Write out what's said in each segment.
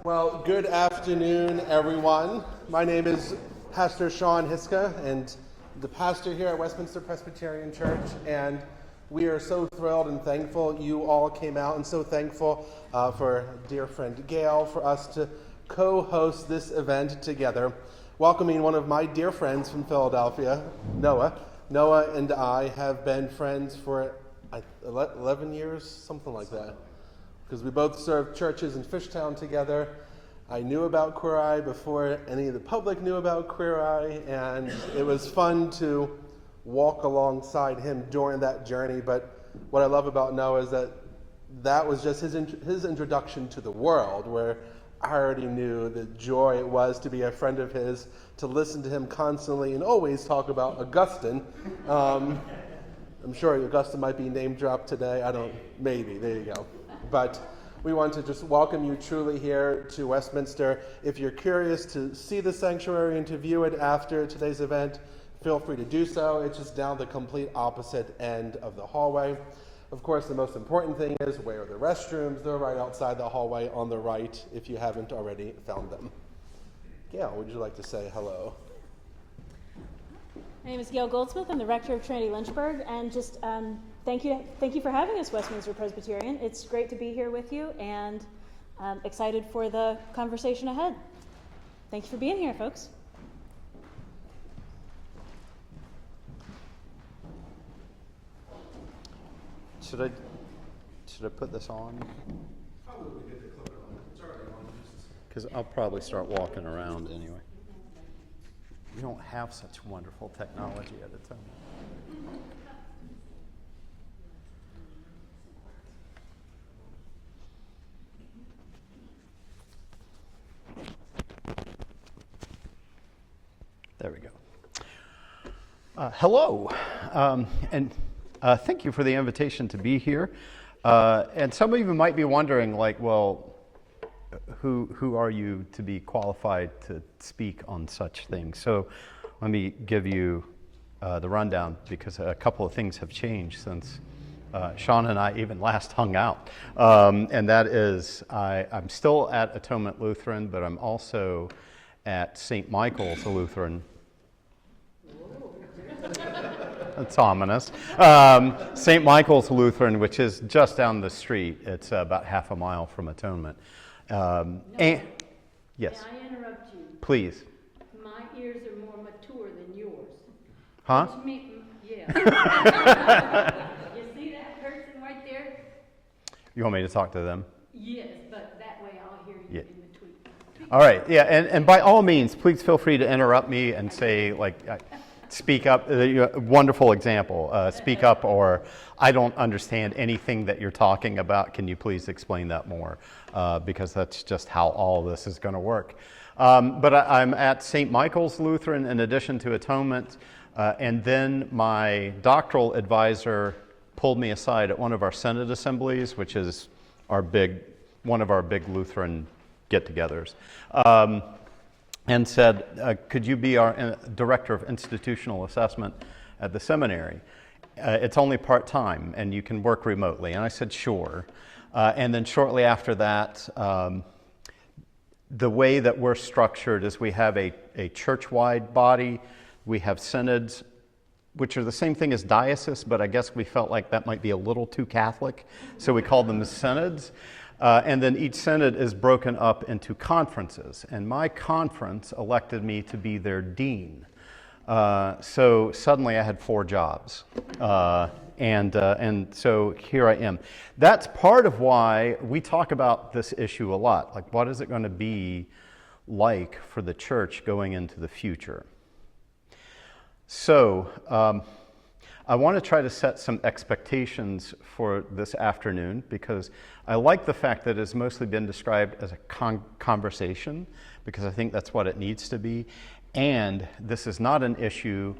Well, good afternoon, everyone. My name is Pastor Sean Hiska, and the pastor here at Westminster Presbyterian Church, and we are so thrilled and thankful you all came out, and so thankful for dear friend Gail for us to co-host this event together, welcoming one of my dear friends from Philadelphia, Noah. Noah and I have been friends for 11 years, something like that, because we both served churches in Fishtown together. I knew about Queer Eye before any of the public knew about Queer Eye, and it was fun to walk alongside him during that journey. But what I love about Noah is that was just his introduction to the world, where I already knew the joy it was to be a friend of his, to listen to him constantly and always talk about Augustine. I'm sure Augustine might be name dropped today. Maybe, there you go. But we want to just welcome you truly here to Westminster. If you're curious to see the sanctuary and to view it after today's event, feel free to do so. It's just down the complete opposite end of the hallway. Of course, the most important thing is, where are the restrooms? They're right outside the hallway on the right, if you haven't already found them. Gail, would you like to say hello? My name is Gail Goldsmith. I'm the rector of Trinity Lynchburg, and just thank you for having us, Westminster Presbyterian. It's great to be here with you, and excited for the conversation ahead. Thank you for being here, folks. Should I put this on? Probably good to click on it. It's already on. Because I'll probably start walking around anyway. We don't have such wonderful technology at the time. There we go. Hello, and thank you for the invitation to be here. And some of you might be wondering, well, who are you to be qualified to speak on such things? So let me give you the rundown, because a couple of things have changed since Sean and I even last hung out. And that is, I'm still at Atonement Lutheran, but I'm also at St. Michael's Lutheran. That's ominous. St. Michael's Lutheran, which is just down the street. It's about half a mile from Atonement. Yes. Can I interrupt you? Please. My ears are more mature than yours. Huh? Yeah. You see that person right there? You want me to talk to them? Yes, but that way I'll hear you in between. All right. Yeah, and by all means, please feel free to interrupt me and say, speak up. Wonderful example. Speak up, or I don't understand anything that you're talking about. Can you please explain that more? Because that's just how all this is going to work. But I'm at St. Michael's Lutheran in addition to Atonement. And then my doctoral advisor pulled me aside at one of our Synod assemblies, which is one of our big Lutheran get-togethers. And said, could you be our director of institutional assessment at the seminary? It's only part-time, and you can work remotely. And I said, sure. And then shortly after that, the way that we're structured is we have a church-wide body. We have synods, which are the same thing as dioceses, but I guess we felt like that might be a little too Catholic, so we called them synods. And then each synod is broken up into conferences, and my conference elected me to be their dean. So suddenly I had 4 jobs, and so here I am. That's part of why we talk about this issue a lot. Like, what is it going to be like for the church going into the future? So I want to try to set some expectations for this afternoon, because I like the fact that it's mostly been described as a conversation, because I think that's what it needs to be. And this is not an issue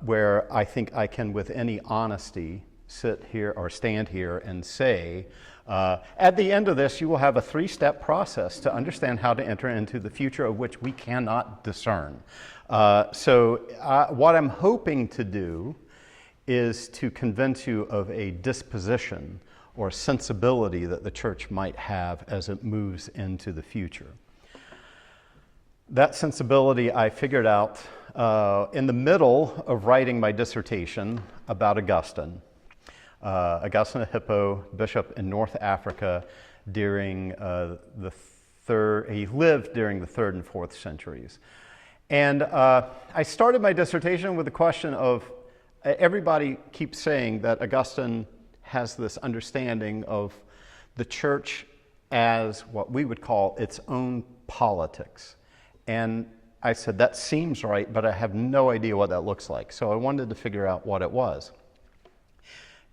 where I think I can, with any honesty, sit here or stand here and say, at the end of this, you will have a 3-step process to understand how to enter into the future of which we cannot discern. So what I'm hoping to do is to convince you of a disposition or sensibility that the church might have as it moves into the future. That sensibility I figured out in the middle of writing my dissertation about Augustine. Augustine of Hippo, bishop in North Africa during he lived during the 3rd and 4th centuries. And I started my dissertation with the question of, everybody keeps saying that Augustine has this understanding of the church as what we would call its own politics. And I said, that seems right, but I have no idea what that looks like. So I wanted to figure out what it was.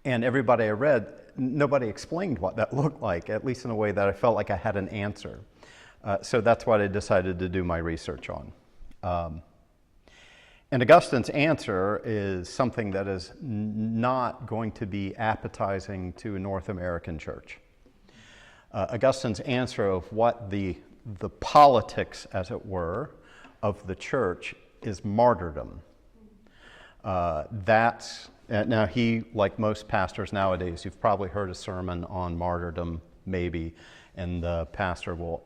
And everybody I read, nobody explained what that looked like, at least in a way that I felt like I had an answer. So that's what I decided to do my research on. And Augustine's answer is something that is not going to be appetizing to a North American church. Augustine's answer of what the politics, as it were, of the church is martyrdom. Now he, like most pastors nowadays, you've probably heard a sermon on martyrdom, maybe, and the pastor will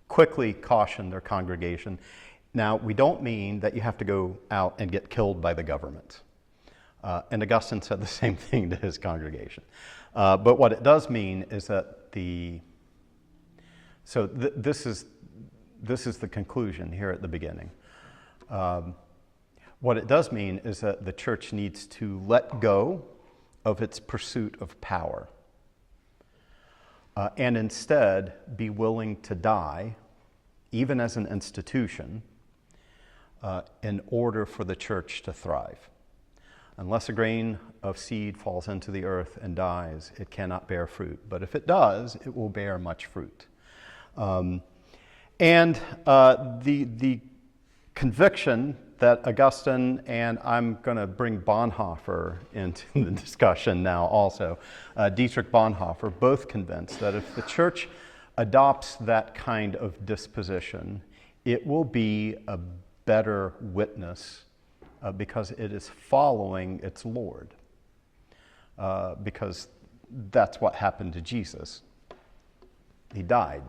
quickly caution their congregation. Now, we don't mean that you have to go out and get killed by the government. And Augustine said the same thing to his congregation. But what it does mean is that this is the conclusion here at the beginning. What it does mean is that the church needs to let go of its pursuit of power and instead be willing to die, even as an institution, in order for the church to thrive. Unless a grain of seed falls into the earth and dies, it cannot bear fruit. But if it does, it will bear much fruit. The conviction that Augustine, and I'm going to bring Bonhoeffer into the discussion now also, Dietrich Bonhoeffer, both convinced that if the church adopts that kind of disposition, it will be a better witness because it is following its Lord. Because that's what happened to Jesus. He died.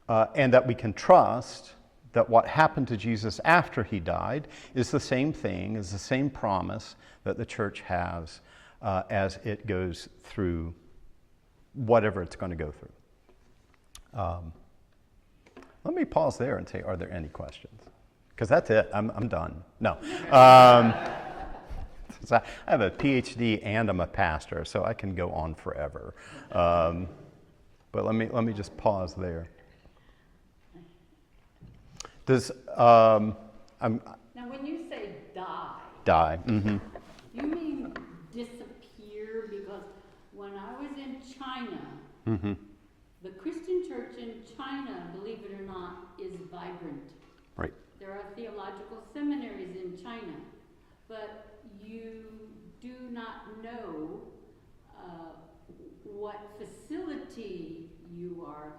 And that we can trust that what happened to Jesus after he died is the same thing, is the same promise that the church has as it goes through whatever it's going to go through. Let me pause there and say, are there any questions? Because that's it. I'm done. No. So I have a PhD and I'm a pastor, so I can go on forever. But let me just pause there. Now, when you say die, Mm-hmm. you mean disappear? Because when I was in China, Mm-hmm. the Christian church in China, believe it or not, is vibrant. Right. There are theological seminaries in China, but you do not know what facility you are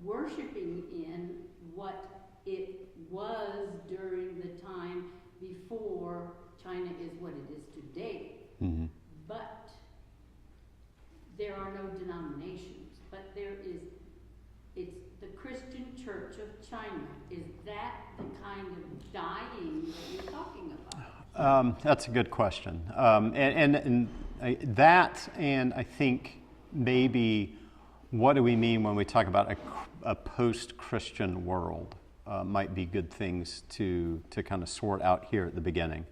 worshiping in, what it was during the time before China is what it is today. Mm-hmm. But there are no denominations, but it's the Christian Church of China. Is that the kind of dying that you're talking about? That's a good question. And I think maybe what do we mean when we talk about a post-Christian world might be good things to kind of sort out here at the beginning.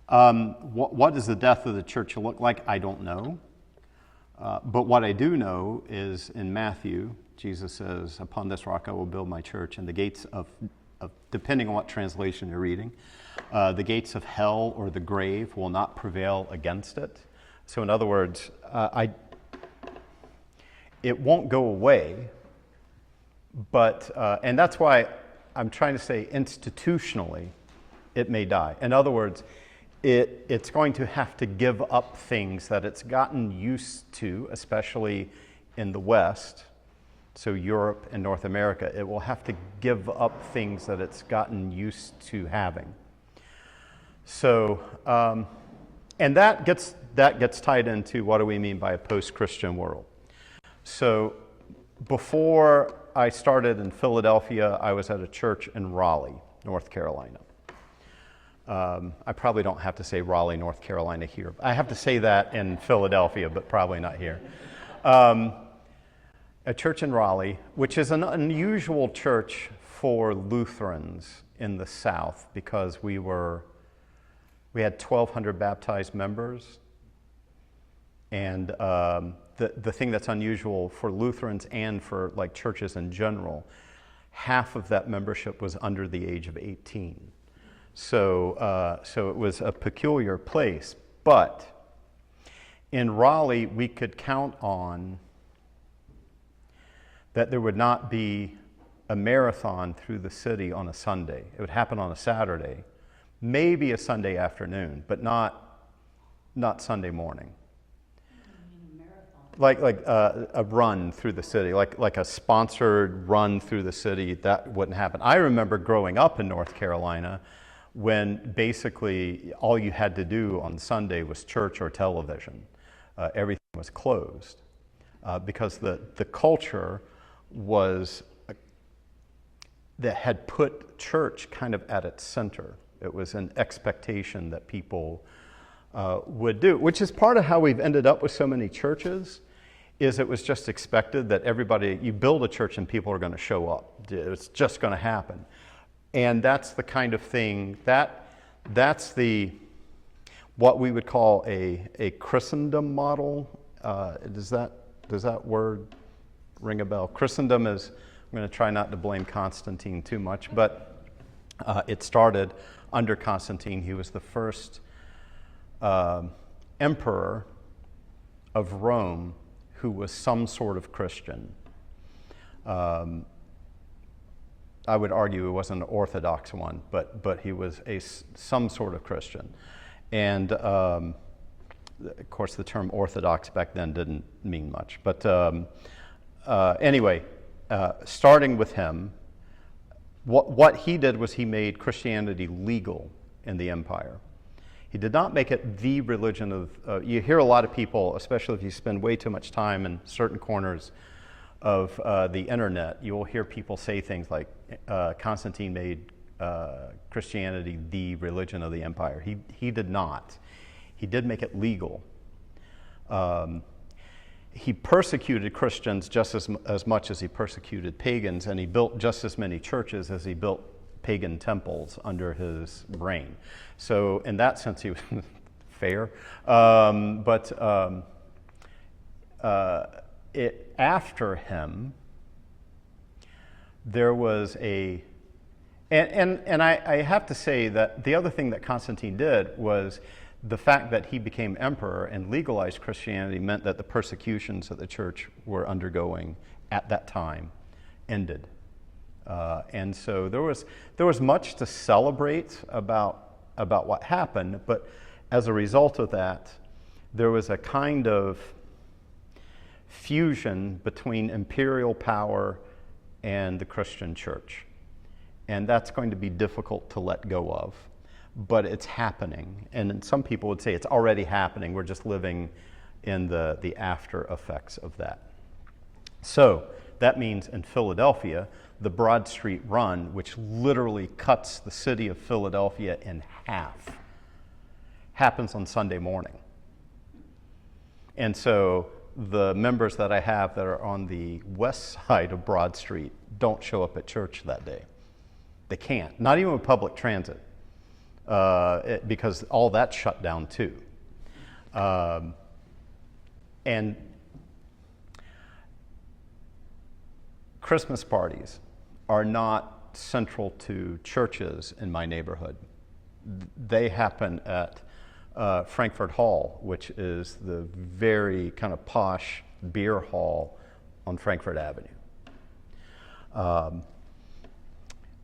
What does the death of the church look like? I don't know. But what I do know is in Matthew, Jesus says, upon this rock I will build my church, and the gates of depending on what translation you're reading, the gates of hell or the grave will not prevail against it. So in other words, it won't go away, but, and that's why I'm trying to say institutionally, it may die. In other words, it's going to have to give up things that it's gotten used to, especially in the West, so Europe and North America. It will have to give up things that it's gotten used to having. So And that gets tied into what do we mean by a post-Christian world. So before I started in Philadelphia, I was at a church in Raleigh, North Carolina. I probably don't have to say Raleigh, North Carolina here. I have to say that in Philadelphia, but probably not here. A church in Raleigh, which is an unusual church for Lutherans in the South, because we had 1,200 baptized members. And the thing that's unusual for Lutherans and for like churches in general, half of that membership was under the age of 18. So it was a peculiar place. But in Raleigh, we could count on that there would not be a marathon through the city on a Sunday. It would happen on a Saturday, maybe a Sunday afternoon, but not Sunday morning. Like a run through the city, like a sponsored run through the city, that wouldn't happen. I remember growing up in North Carolina when basically all you had to do on Sunday was church or television. Everything was closed because the culture was that had put church kind of at its center. It was an expectation that people would do, which is part of how we've ended up with so many churches, is it was just expected that everybody, you build a church and people are going to show up. It's just going to happen. And that's the kind of thing, that's what we would call a Christendom model. Does that word ring a bell? Christendom is, I'm going to try not to blame Constantine too much, but it started under Constantine. He was the first emperor of Rome who was some sort of Christian. I would argue it wasn't an Orthodox one, but he was some sort of Christian. And of course, the term Orthodox back then didn't mean much. But anyway, starting with him, what he did was he made Christianity legal in the empire. He did not make it the religion of, you hear a lot of people, especially if you spend way too much time in certain corners of the internet, you will hear people say things like, Constantine made Christianity the religion of the empire. He did not. He did make it legal. He persecuted Christians just as much as he persecuted pagans, and he built just as many churches as he built pagan temples under his reign. So in that sense, he was fair. After him, there was and I have to say that the other thing that Constantine did was the fact that he became emperor and legalized Christianity meant that the persecutions that the church were undergoing at that time ended. And so there was much to celebrate about what happened, but as a result of that, there was a kind of fusion between imperial power and the Christian church. And that's going to be difficult to let go of, but it's happening. And some people would say it's already happening. We're just living in the after effects of that. So that means in Philadelphia, the Broad Street Run, which literally cuts the city of Philadelphia in half, happens on Sunday morning. And so the members that I have that are on the west side of Broad Street don't show up at church that day. They can't, not even with public transit, because all that's shut down too. And Christmas parties are not central to churches in my neighborhood. They happen at Frankfurt Hall, which is the very kind of posh beer hall on Frankfurt Avenue.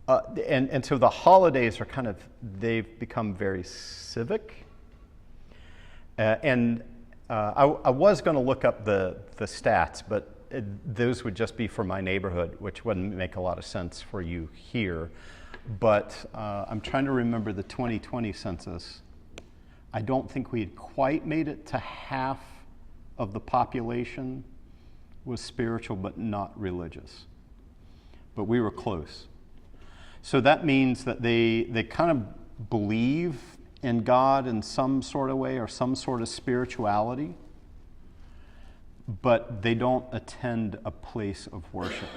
And so the holidays are they've become very civic. I was going to look up the stats, but those would just be for my neighborhood, which wouldn't make a lot of sense for you here. But I'm trying to remember the 2020 census. I don't think we had quite made it to half of the population was spiritual but not religious. But we were close. So that means that they kind of believe in God in some sort of way or some sort of spirituality, but they don't attend a place of worship.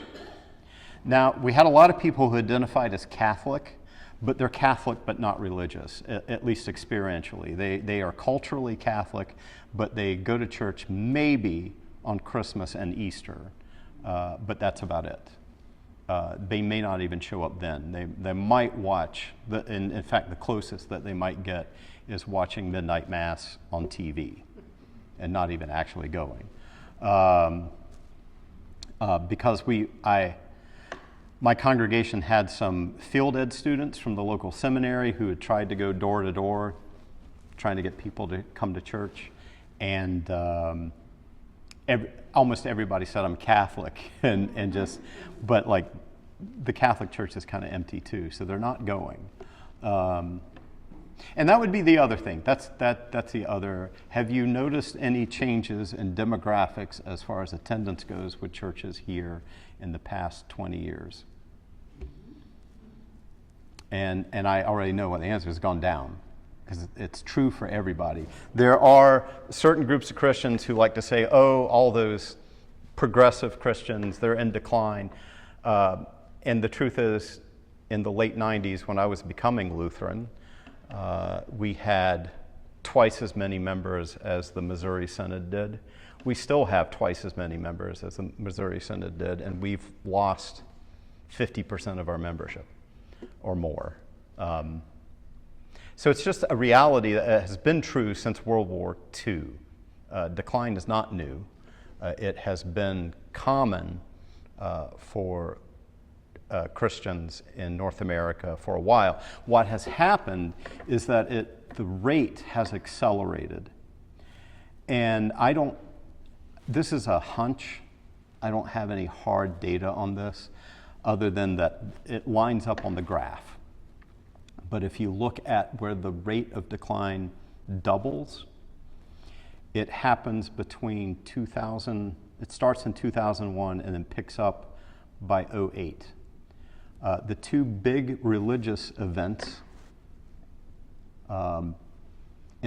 Now, we had a lot of people who identified as Catholic, but they're Catholic but not religious, at least experientially. They are culturally Catholic, but they go to church maybe on Christmas and Easter, but that's about it. They may not even show up then. They might watch, in fact, the closest that they might get is watching Midnight Mass on TV and not even actually going. Because my congregation had some field ed students from the local seminary who had tried to go door to door, trying to get people to come to church, and almost everybody said I'm Catholic, but like the Catholic Church is kind of empty too, so they're not going. And that would be the other thing. That's the other. Have you noticed any changes in demographics as far as attendance goes with churches here in the past 20 years? And I already know what the answer is: gone down, because it's true for everybody. There are certain groups of Christians who like to say, oh, all those progressive Christians, they're in decline. And the truth is, in the late 90s, when I was becoming Lutheran, we had twice as many members as the Missouri Synod did. We still have twice as many members as the Missouri Synod did, and we've lost 50% of our membership or more. So it's just a reality that has been true since World War II. Decline is not new. It has been common for Christians in North America for a while. What has happened is that the rate has accelerated. And this is a hunch. I don't have any hard data on this, other than that it lines up on the graph. But if you look at where the rate of decline doubles, it happens between 2000, it starts in 2001 and then picks up by 2008. The two big religious events in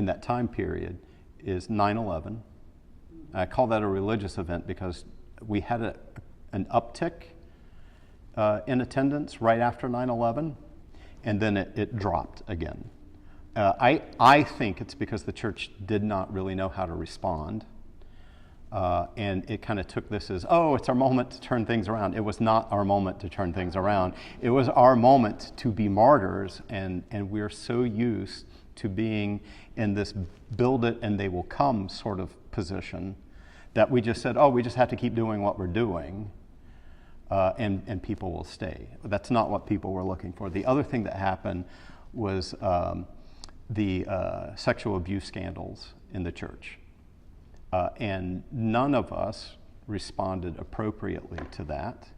that time period is 9/11. I call that a religious event because we had an uptick in attendance right after 9/11, and then it dropped again. I think it's because the church did not really know how to respond. And it kind of took this as, oh, it's our moment to turn things around. It was not our moment to turn things around. It was our moment to be martyrs, and we're so used to being in this build it and they will come sort of position that we just said, oh, we just have to keep doing what we're doing, and people will stay. That's not what people were looking for. The other thing that happened was the sexual abuse scandals in the church. And none of us responded appropriately to that.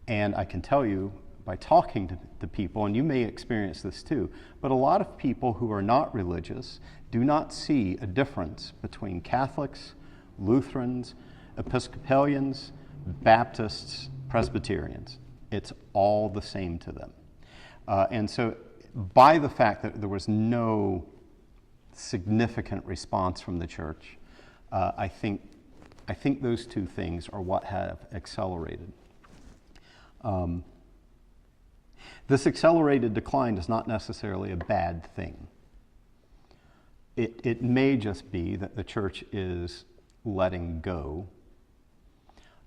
And I can tell you, by talking to people, and you may experience this too, but a lot of people who are not religious do not see a difference between Catholics, Lutherans, Episcopalians, Baptists, Presbyterians. It's all the same to them. And so by the fact that there was no significant response from the church, I think those two things are what have accelerated. This accelerated decline is not necessarily a bad thing. It may just be that the church is letting go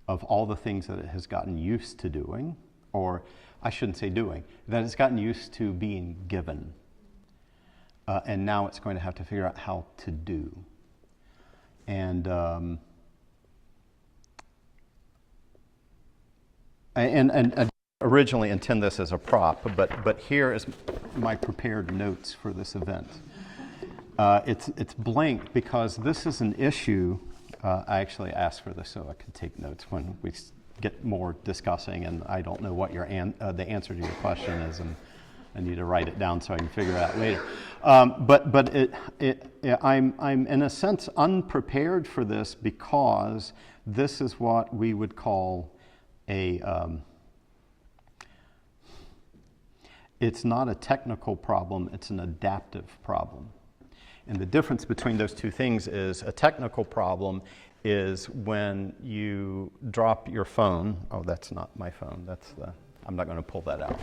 of all the things that it has gotten used to doing, or I shouldn't say doing, that it's gotten used to being given. And now it's going to have to figure out how to do. And I originally intend this as a prop, but here is my prepared notes for this event. It's blank because this is an issue. I actually asked for this so I could take notes when we get more discussing, and I don't know what the answer to your question is, and I need to write it down so I can figure it out later. I'm in a sense unprepared for this because this is what we would call it's not a technical problem, it's an adaptive problem. And the difference between those two things is a technical problem is when you drop your phone. Oh, that's not my phone. I'm not going to pull that out.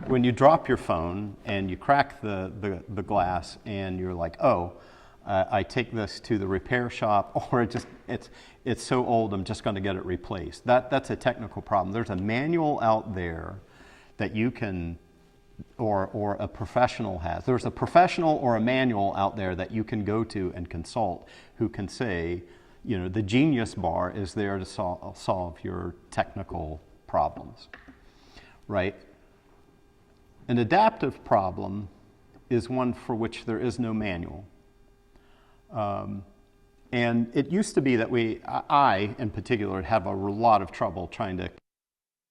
When you drop your phone and you crack the glass and you're like, I take this to the repair shop, or it's so old I'm just going to get it replaced. That's a technical problem. There's a manual out there that you can, or a professional has. There's a professional or a manual out there that you can go to and consult who can say, the genius bar is there to solve your technical problems, right? An adaptive problem is one for which there is no manual. And it used to be that I in particular, have a lot of trouble trying to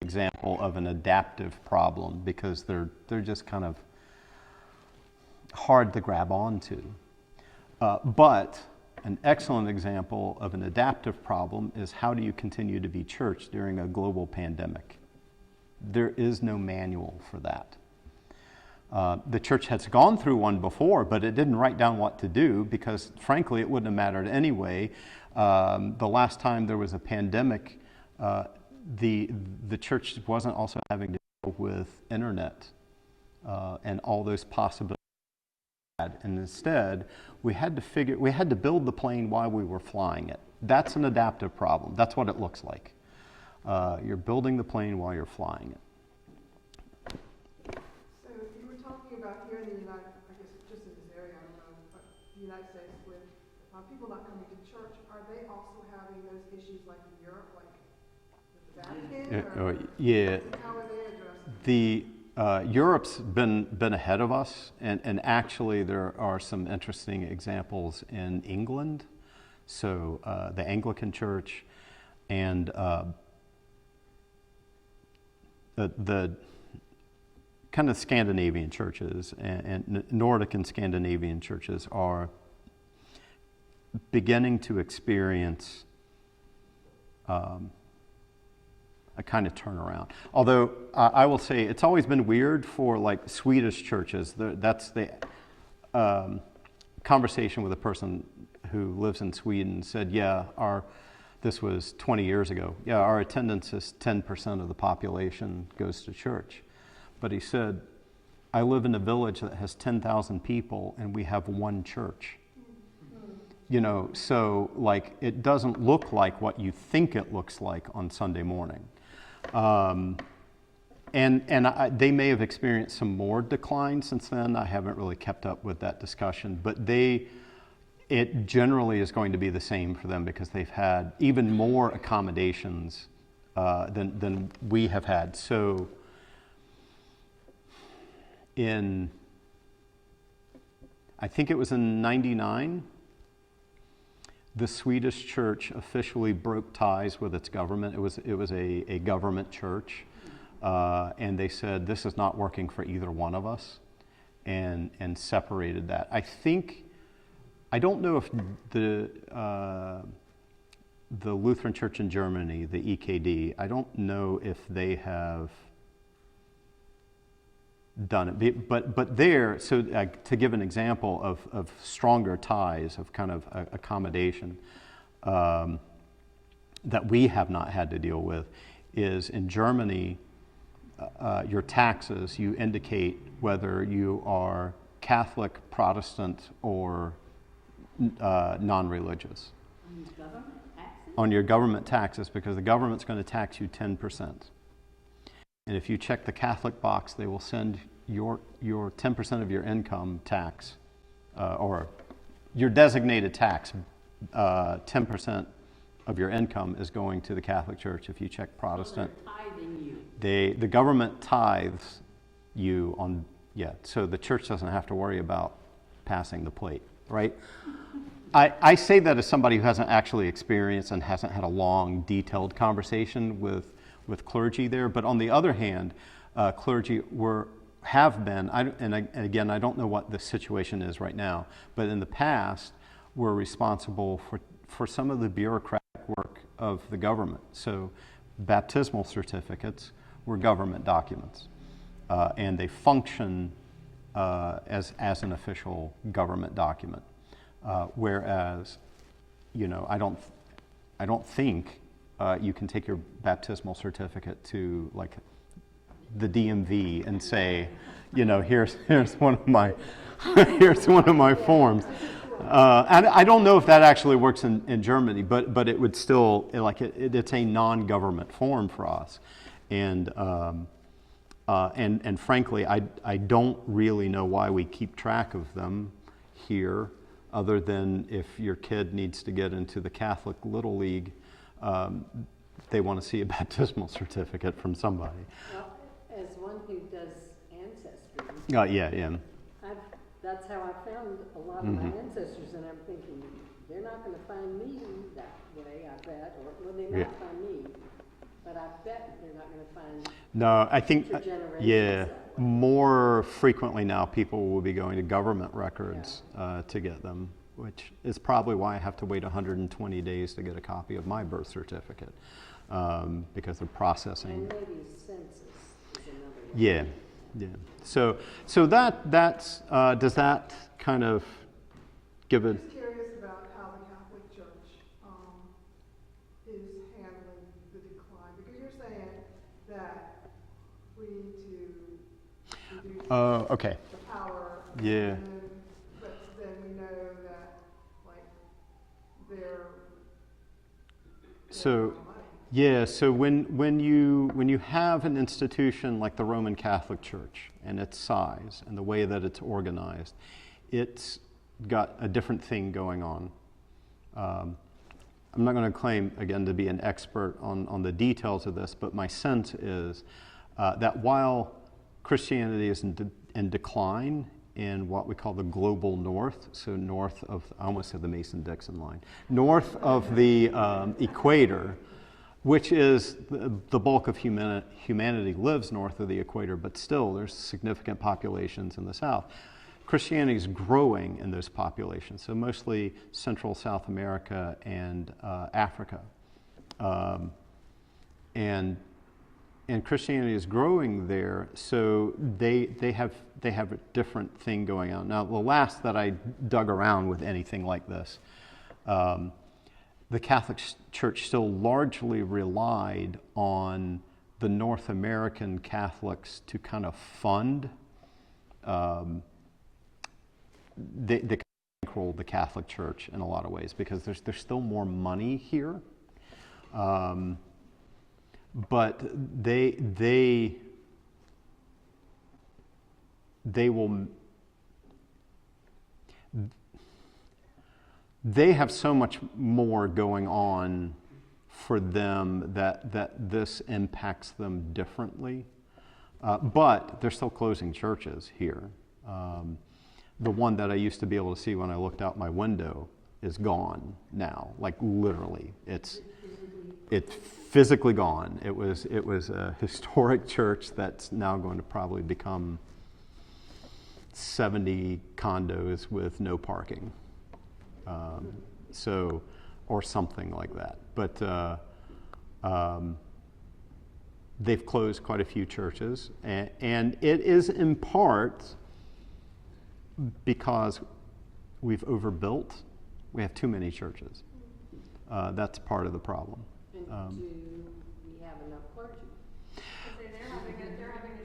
example of an adaptive problem because they're just kind of hard to grab onto. But an excellent example of an adaptive problem is how do you continue to be church during a global pandemic? There is no manual for that. The church has gone through one before, but it didn't write down what to do because, frankly, it wouldn't have mattered anyway. The last time there was a pandemic, the church wasn't also having to deal with internet and all those possibilities. And instead, we had to build the plane while we were flying it. That's an adaptive problem. That's what it looks like. You're building the plane while you're flying it. So you were talking about here in the United, I guess just in this area, I don't know, but the United States with people not coming to church, are they also having those issues like in Europe, like with the Vatican? Yeah. How are they addressing? Europe's been ahead of us, and actually there are some interesting examples in England. So the Anglican Church and the kind of Scandinavian churches and Nordic and Scandinavian churches are beginning to experience a kind of turnaround. Although I will say it's always been weird for like Swedish churches. That's the conversation with a person who lives in Sweden said, this was 20 years ago. Yeah, our attendance is 10% of the population goes to church. But he said, I live in a village that has 10,000 people and we have one church. So like it doesn't look like what you think it looks like on Sunday morning. They may have experienced some more decline since then. I haven't really kept up with that discussion, but it generally is going to be the same for them because they've had even more accommodations than we have had. So I think it was in 99, the Swedish church officially broke ties with its government. It was a government church, and they said this is not working for either one of us, and separated that. I don't know if the Lutheran Church in Germany, the EKD, I don't know if they have done it, but there. So to give an example of stronger ties of kind of accommodation that we have not had to deal with is in Germany. Your taxes, you indicate whether you are Catholic, Protestant, or non-religious. On your government taxes, because the government's going to tax you 10%. And if you check the Catholic box, they will send your 10% of your income tax, or your designated tax, 10% of your income is going to the Catholic Church. If you check Protestant, so they're tithing you. The government tithes you on, so the church doesn't have to worry about passing the plate, right? I say that as somebody who hasn't actually experienced and hasn't had a long, detailed conversation with clergy there. But on the other hand, clergy have been, and again, I don't know what the situation is right now, but in the past, were responsible for some of the bureaucratic work of the government. So baptismal certificates were government documents, and they function as an official government document. Whereas, I don't think you can take your baptismal certificate to like the DMV and say, here's one of my here's one of my forms. And I don't know if that actually works in Germany, but it would still it's a non-government form for us, and frankly, I don't really know why we keep track of them here, other than if your kid needs to get into the Catholic Little League, they want to see a baptismal certificate from somebody. Well, as one who does ancestry, Yeah. that's how I found a lot of my ancestors, and I'm thinking, they're not going to find me that way, I bet, or they might find me, but I bet they're not going to find No, I think, future generations yeah, that way. more frequently now people will be going to government records to get them, which is probably why I have to wait 120 days to get a copy of my birth certificate, because they're processing. And maybe census is another one. Yeah. So that's does that kind of give I'm it? just curious about how the Catholic Church is handling the decline, because you're saying that we need to reduce Okay. the power. Yeah. But then we know that, like, they're So. out of money. Yeah, so when you have an institution like the Roman Catholic Church and its size and the way that it's organized, it's got a different thing going on. I'm not going to claim, again, to be an expert on the details of this, but my sense is that while Christianity is in decline in what we call the global north, so north of, I almost said the Mason-Dixon line, north of the equator, which is the bulk of humanity lives north of the equator, but still there's significant populations in the south. Christianity is growing in those populations, so mostly Central South America and Africa. And Christianity is growing there, so they have a different thing going on. Now, the last that I dug around with anything like this, the Catholic Church still largely relied on the North American Catholics to kind of fund, they bankroll the Catholic Church in a lot of ways, because there's still more money here, but they will. They have so much more going on for them that this impacts them differently. But they're still closing churches here. The one that I used to be able to see when I looked out my window is gone now, like literally. It's physically gone. It was a historic church that's now going to probably become 70 condos with no parking. Or something like that. But they've closed quite a few churches, and it is in part because we've overbuilt. We have too many churches. That's part of the problem. And do we have enough clergy? They're having a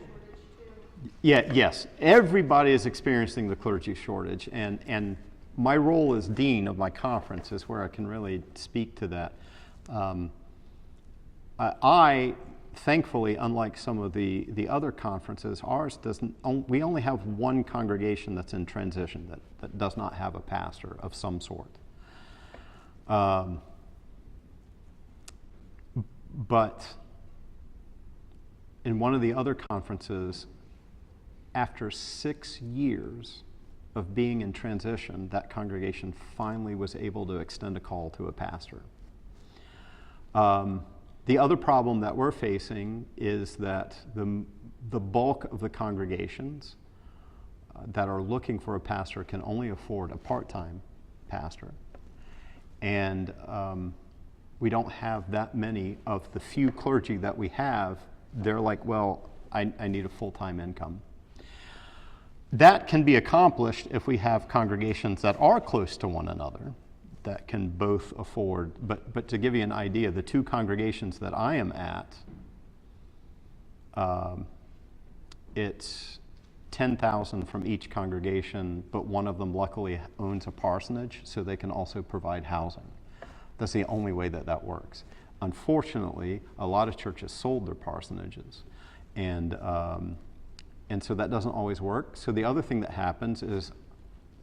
shortage too. Yes. Everybody is experiencing the clergy shortage, and my role as dean of my conference is where I can really speak to that. I thankfully, unlike some of the other conferences, ours doesn't. We only have one congregation that's in transition that does not have a pastor of some sort. But in one of the other conferences, after 6 years of being in transition, that congregation finally was able to extend a call to a pastor. The other problem that we're facing is that the bulk of the congregations that are looking for a pastor can only afford a part-time pastor. And we don't have that many of the few clergy that we have. They're like, well, I need a full-time income. That can be accomplished if we have congregations that are close to one another, that can both afford, but to give you an idea, the two congregations that I am at, it's 10,000 from each congregation, but one of them luckily owns a parsonage, so they can also provide housing. That's the only way that that works. Unfortunately, a lot of churches sold their parsonages, and so that doesn't always work. So the other thing that happens is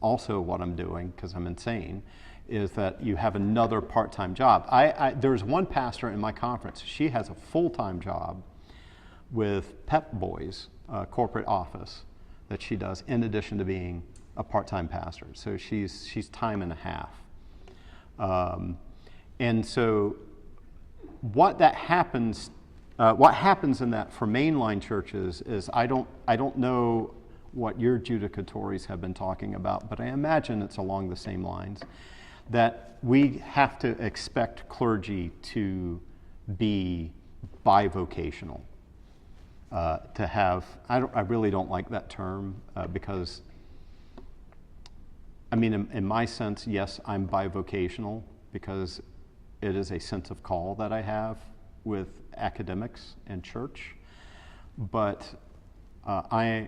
also what I'm doing, because I'm insane, is that you have another part-time job. There's one pastor in my conference, she has a full-time job with Pep Boys, corporate office, that she does in addition to being a part-time pastor. So she's time and a half. And so what happens in that for mainline churches is I don't know what your judicatories have been talking about, but I imagine it's along the same lines, that we have to expect clergy to be bivocational. To have, I really don't like that term because, I mean, in my sense, yes, I'm bivocational because it is a sense of call that I have with academics and church, but a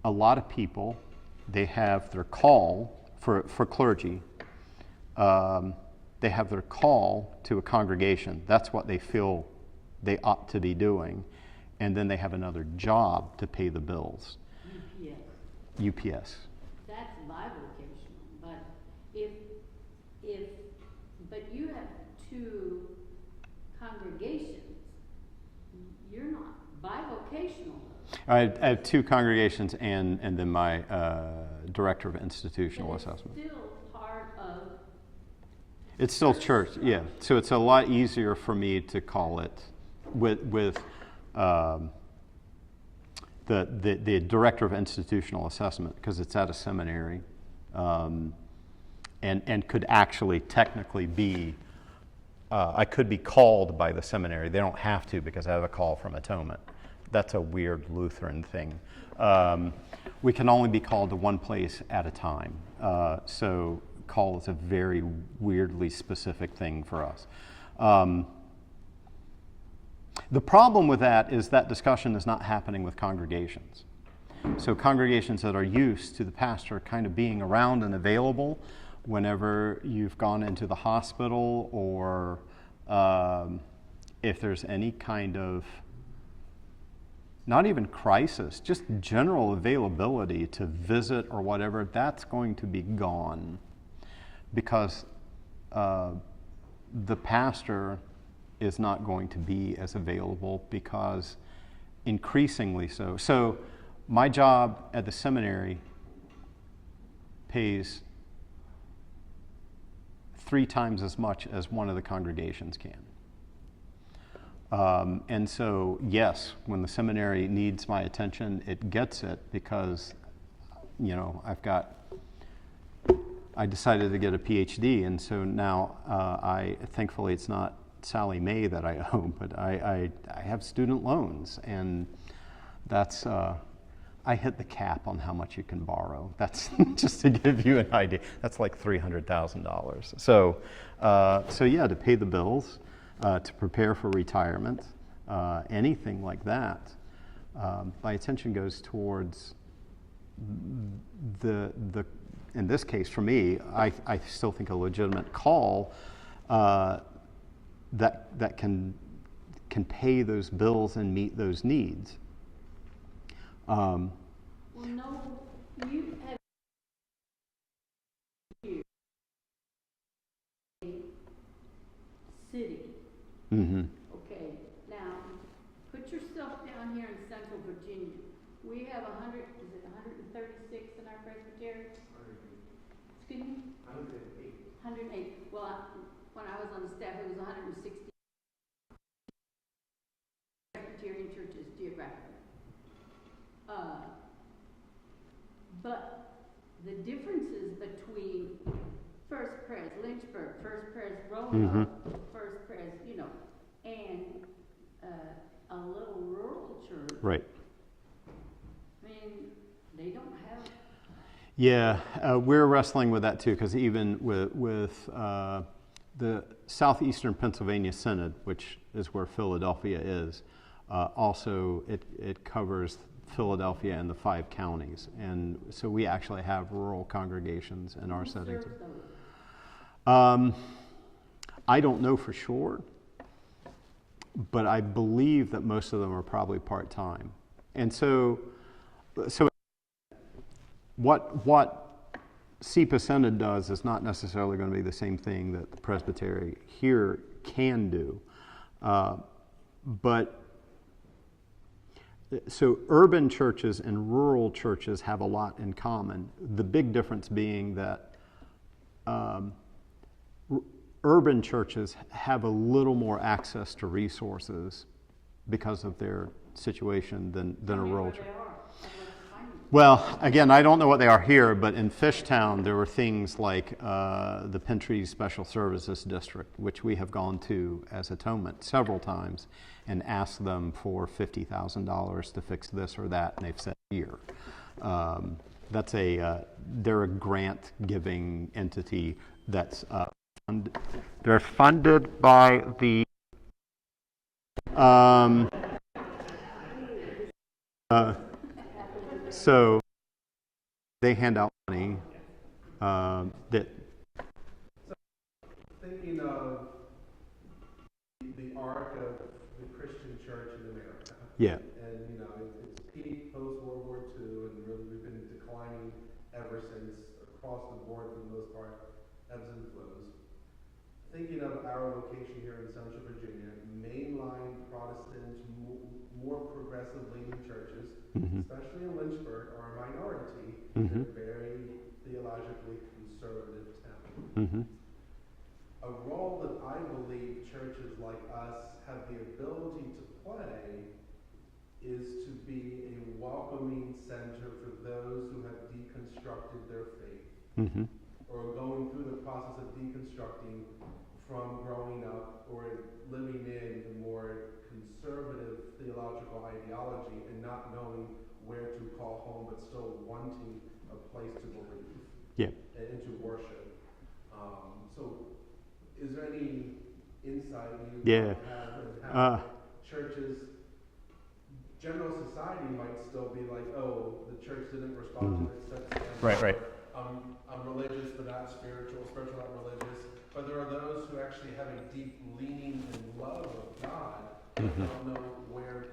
lot of people, they have their call for clergy, they have their call to a congregation. That's what they feel they ought to be doing, and then they have another job to pay the bills. UPS. That's bivocational, but but you have two congregations, you're not bivocational. I have two congregations and then my director of institutional but assessment. It's still part of. It's still church, yeah. So it's a lot easier for me to call it with the director of institutional assessment, because it's at a seminary, and could actually technically be, I could be called by the seminary. They don't have to because I have a call from atonement. That's a weird Lutheran thing. We can only be called to one place at a time. So call is a very weirdly specific thing for us. The problem with that is that discussion is not happening with congregations. So congregations that are used to the pastor kind of being around and available whenever you've gone into the hospital, or if there's any kind of, not even crisis, just general availability to visit or whatever, that's going to be gone because the pastor is not going to be as available, because increasingly so. So my job at the seminary pays 3 times as much as one of the congregations can. And so, yes, when the seminary needs my attention, it gets it because, you know, I decided to get a PhD, and so now thankfully it's not Sally Mae that I owe, but I have student loans, and that's, I hit the cap on how much you can borrow. That's just to give you an idea. That's like $300,000. So yeah, to pay the bills, to prepare for retirement, anything like that, my attention goes towards the in this case for me, I still think a legitimate call that can pay those bills and meet those needs. Well, no, you have a city. Mm-hmm. Okay, now, put yourself down here in Central Virginia. We have 136 in our Presbyterian? 108. Excuse me? 108. 108. Well, when I was on the staff, it was 160 Presbyterian churches. But the differences between First Pres Lynchburg, First Pres Roanoke, First Pres, and a little rural church. Right. I mean, they don't have. Yeah, we're wrestling with that too, because even with the Southeastern Pennsylvania Synod, which is where Philadelphia is, also it covers Philadelphia and the 5 counties, and so we actually have rural congregations in our settings. I don't know for sure, but I believe that most of them are probably part-time. And so what SEPA Synod does is not necessarily going to be the same thing that the Presbytery here can do. So urban churches and rural churches have a lot in common. The big difference being that urban churches have a little more access to resources because of their situation than a rural church. Well, again, I don't know what they are here, but in Fishtown there were things like the Pentry Special Services District, which we have gone to as Atonement several times and asked them for $50,000 to fix this or that, and they've said here. They're a grant-giving entity that's they're funded by the so they hand out money that. Thinking of the arc of the Christian church in America. Yeah. And it's peaked post World War II, and really we've been declining ever since across the board for the most part, ebbs and flows. Thinking of our location here in Central Virginia, mainline Protestant, more progressive leaning churches, especially in Lynchburg, are a minority. They're very theologically conservative town. A role that I believe churches like us have the ability to play is to be a welcoming center for those who have deconstructed their faith or going through the process of deconstructing from growing up or living in a more conservative theological ideology and not knowing where to call home, but still wanting a place to believe and to worship. So is there any insight you have in how churches, general society might still be like, oh, the church didn't respond to it, set standards. Right. I'm religious but not spiritual not religious. But there are those who actually have a deep leaning and love of God and don't know where to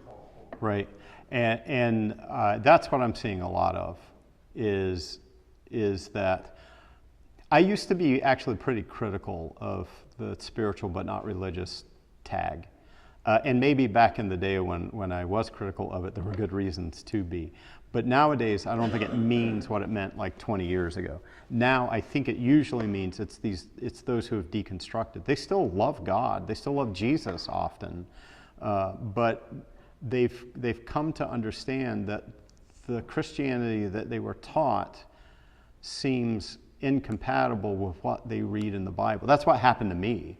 call home. Right, and that's what I'm seeing a lot of is that I used to be actually pretty critical of the spiritual but not religious tag. And maybe back in the day when I was critical of it, there were good reasons to be. But nowadays, I don't think it means what it meant like 20 years ago. Now, I think it usually means it's those who have deconstructed. They still love God. They still love Jesus often. But they've come to understand that the Christianity that they were taught seems incompatible with what they read in the Bible. That's what happened to me.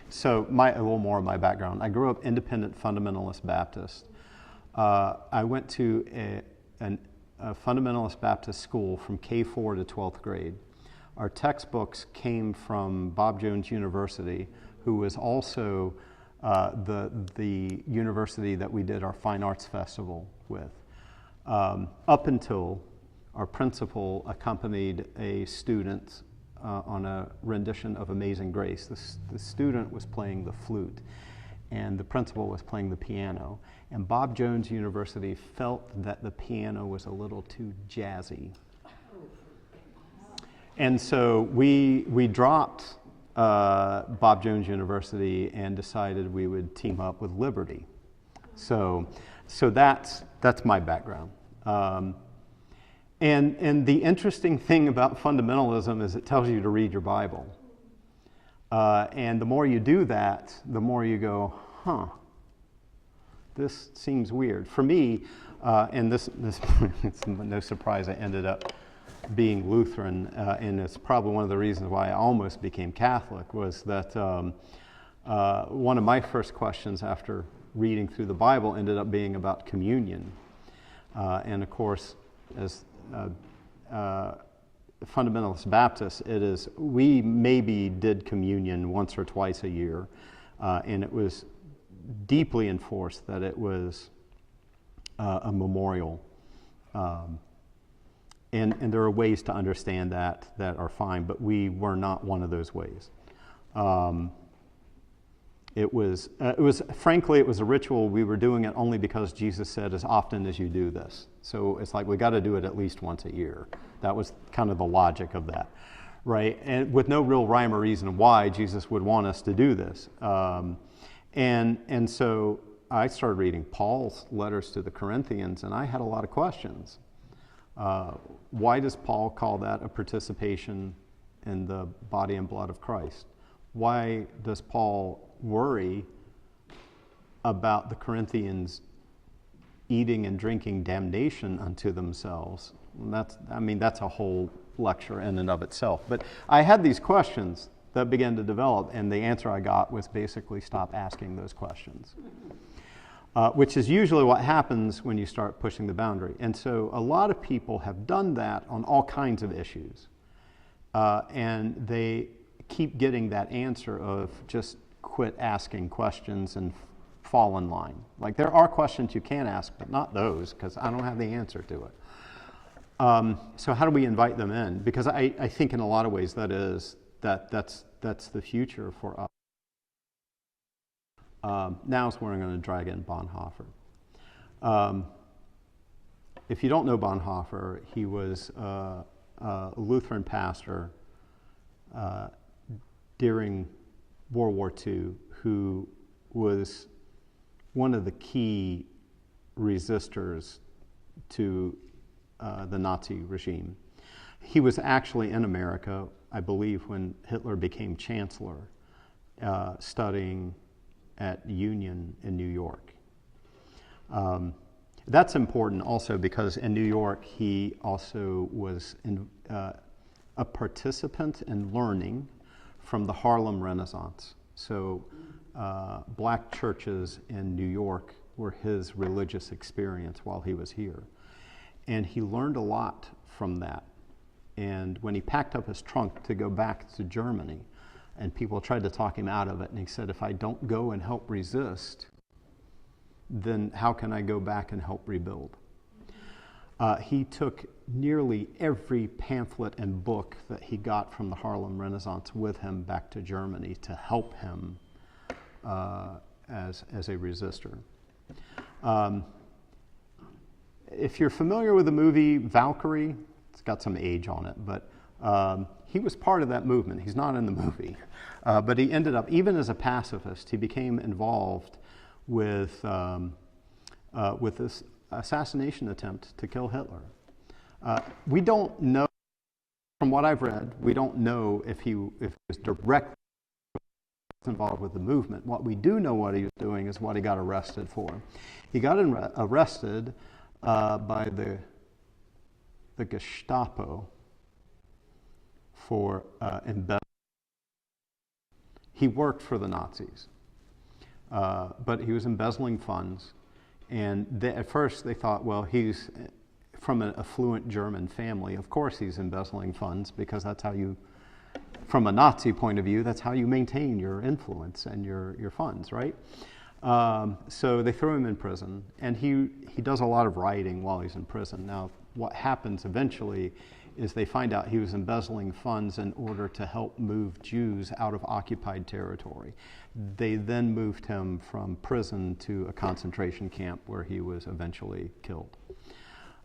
So a little more of my background. I grew up independent fundamentalist Baptist. I went to a fundamentalist Baptist school from K4 to 12th grade. Our textbooks came from Bob Jones University, who was also the university that we did our Fine Arts Festival with. Up until our principal accompanied a student on a rendition of Amazing Grace. The student was playing the flute, and the principal was playing the piano. And Bob Jones University felt that the piano was a little too jazzy. And so we dropped Bob Jones University and decided we would team up with Liberty. So that's my background. And the interesting thing about fundamentalism is it tells you to read your Bible. And the more you do that, the more you go, this seems weird. For me, and this it's no surprise I ended up being Lutheran, and it's probably one of the reasons why I almost became Catholic, was that one of my first questions after reading through the Bible ended up being about communion. And of course, as fundamentalist Baptists, we maybe did communion once or twice a year, and it was deeply enforced that it was a memorial. And there are ways to understand that are fine, but we were not one of those ways. It was frankly, it was a ritual. We were doing it only because Jesus said, as often as you do this. So it's like, we got to do it at least once a year. That was kind of the logic of that, right? And with no real rhyme or reason why Jesus would want us to do this. And so I started reading Paul's letters to the Corinthians, and I had a lot of questions. Why does Paul call that a participation in the body and blood of Christ? Why does Paul worry about the Corinthians eating and drinking damnation unto themselves? That's a whole lecture in and of itself. But I had these questions that began to develop, and the answer I got was basically stop asking those questions. Which is usually what happens when you start pushing the boundary. And so a lot of people have done that on all kinds of issues. And they keep getting that answer of just quit asking questions and fall in line. Like, there are questions you can ask, but not those, because I don't have the answer to it. So how do we invite them in? Because I think in a lot of ways that's the future for us. Now is where I'm going to drag in Bonhoeffer. If you don't know Bonhoeffer, he was a Lutheran pastor during World War II who was one of the key resistors to the Nazi regime. He was actually in America, I believe, when Hitler became chancellor, studying at Union in New York. That's important also because in New York he also was a participant in learning from the Harlem Renaissance. So black churches in New York were his religious experience while he was here. And he learned a lot from that. And when he packed up his trunk to go back to Germany, and people tried to talk him out of it, and he said, if I don't go and help resist, then how can I go back and help rebuild? He took nearly every pamphlet and book that he got from the Harlem Renaissance with him back to Germany to help him as a resistor. If you're familiar with the movie Valkyrie, it's got some age on it, but he was part of that movement. He's not in the movie. But he ended up, even as a pacifist, he became involved with this assassination attempt to kill Hitler. We don't know, from what I've read, we don't know if he was directly involved with the movement. What we do know what he was doing is what he got arrested for. He got arrested by the Gestapo for embezzling. He worked for the Nazis, but he was embezzling funds. And at first they thought, well, he's from an affluent German family. Of course he's embezzling funds, because that's how you, from a Nazi point of view, that's how you maintain your influence and your funds, right? So they threw him in prison, and he does a lot of writing while he's in prison. Now, what happens eventually is they find out he was embezzling funds in order to help move Jews out of occupied territory. They then moved him from prison to a concentration camp where he was eventually killed.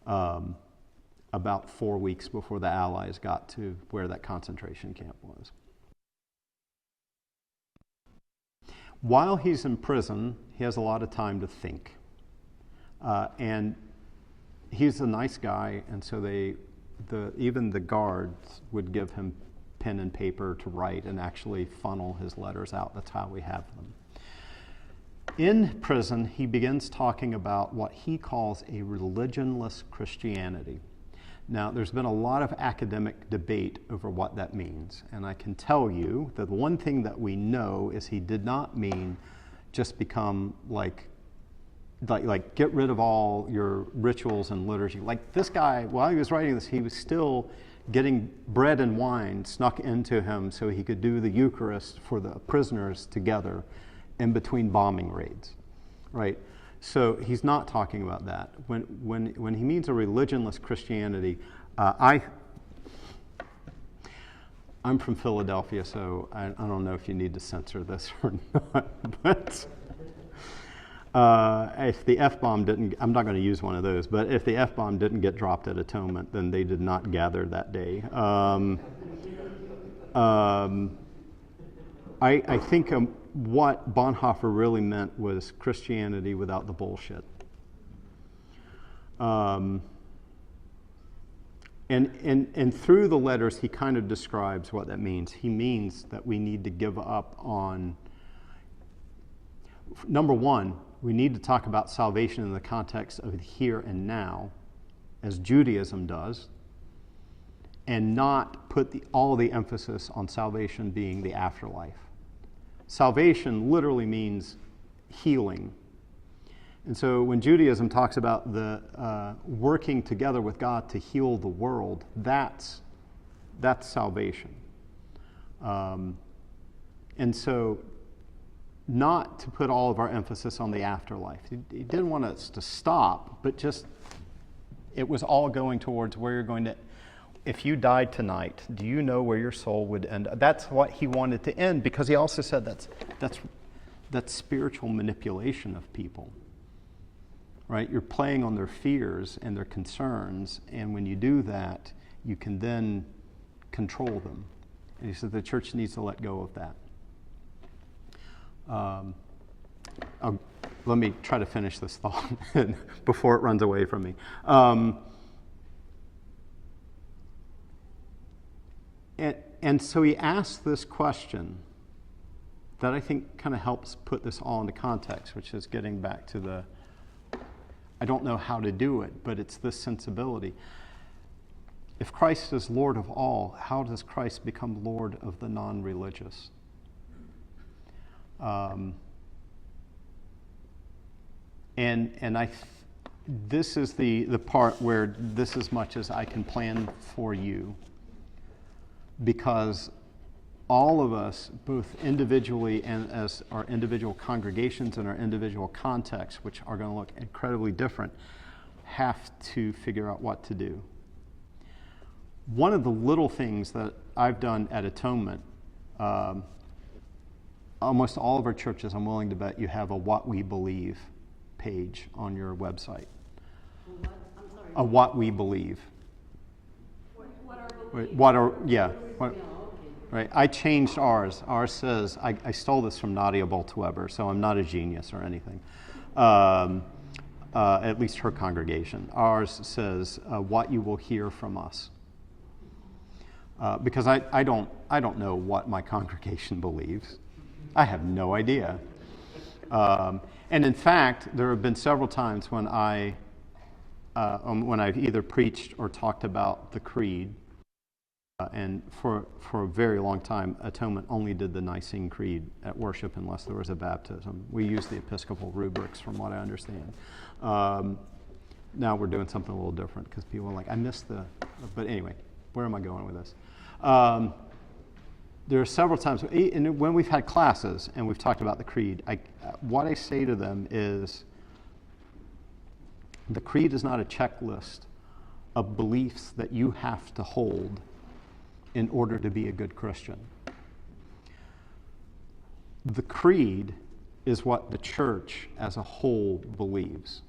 About 4 weeks before the Allies got to where that concentration camp was. While he's in prison, he has a lot of time to think. And he's a nice guy, and so even the guards would give him pen and paper to write and actually funnel his letters out. That's how we have them. In prison, he begins talking about what he calls a religionless Christianity. Now, there's been a lot of academic debate over what that means, and I can tell you that the one thing that we know is he did not mean just become like get rid of all your rituals and liturgy. Like this guy, while he was writing this, he was still getting bread and wine snuck into him so he could do the Eucharist for the prisoners together in between bombing raids, right? So he's not talking about that. When he means a religionless Christianity, I'm from Philadelphia, so I don't know if you need to censor this or not, but if the F-bomb didn't, I'm not going to use one of those, but if the F-bomb didn't get dropped at Atonement, then they did not gather that day. I think what Bonhoeffer really meant was Christianity without the bullshit. And through the letters, he kind of describes what that means. He means that we need to give up on, number one, we need to talk about salvation in the context of the here and now, as Judaism does, and not put all the emphasis on salvation being the afterlife. Salvation literally means healing. And so when Judaism talks about the working together with God to heal the world, that's salvation. And so not to put all of our emphasis on the afterlife. He didn't want us to stop, but just it was all going towards where you're going to. If you died tonight, do you know where your soul would end? That's what he wanted to end, because he also said that's spiritual manipulation of people, right? You're playing on their fears and their concerns, and when you do that, you can then control them. And he said the church needs to let go of that. Let me try to finish this thought before it runs away from me. And so he asked this question that I think kind of helps put this all into context, which is getting back to I don't know how to do it, but it's this sensibility. If Christ is Lord of all, how does Christ become Lord of the non-religious? This is the part where this as much as I can plan for you, because all of us, both individually and as our individual congregations and our individual contexts, which are going to look incredibly different, have to figure out what to do. One of the little things that I've done at Atonement, almost all of our churches, I'm willing to bet you have a What We Believe page on your website. What? I'm sorry. A What We Believe. What are Wait, beliefs? Right. I changed ours. Ours says, I stole this from Nadia Boltweber, so I'm not a genius or anything. At least her congregation. Ours says, what you will hear from us. Because I don't know what my congregation believes. I have no idea. And in fact, there have been several times when I've either preached or talked about the creed, and for a very long time, Atonement only did the Nicene Creed at worship unless there was a baptism. We use the Episcopal rubrics, from what I understand. Now we're doing something a little different because people are like, I missed but anyway, where am I going with this? There are several times when we've had classes and we've talked about the creed, what I say to them is, the creed is not a checklist of beliefs that you have to hold in order to be a good Christian. The creed is what the church as a whole believes.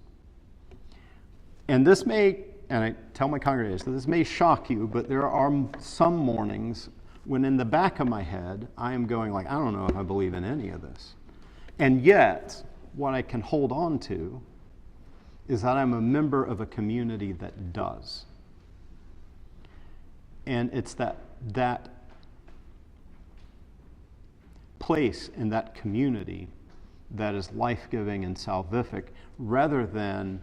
And this may, and I tell my congregation, this may shock you, but there are some mornings when in the back of my head, I am going like, I don't know if I believe in any of this. And yet, what I can hold on to is that I'm a member of a community that does. And it's that place in that community that is life-giving and salvific, rather than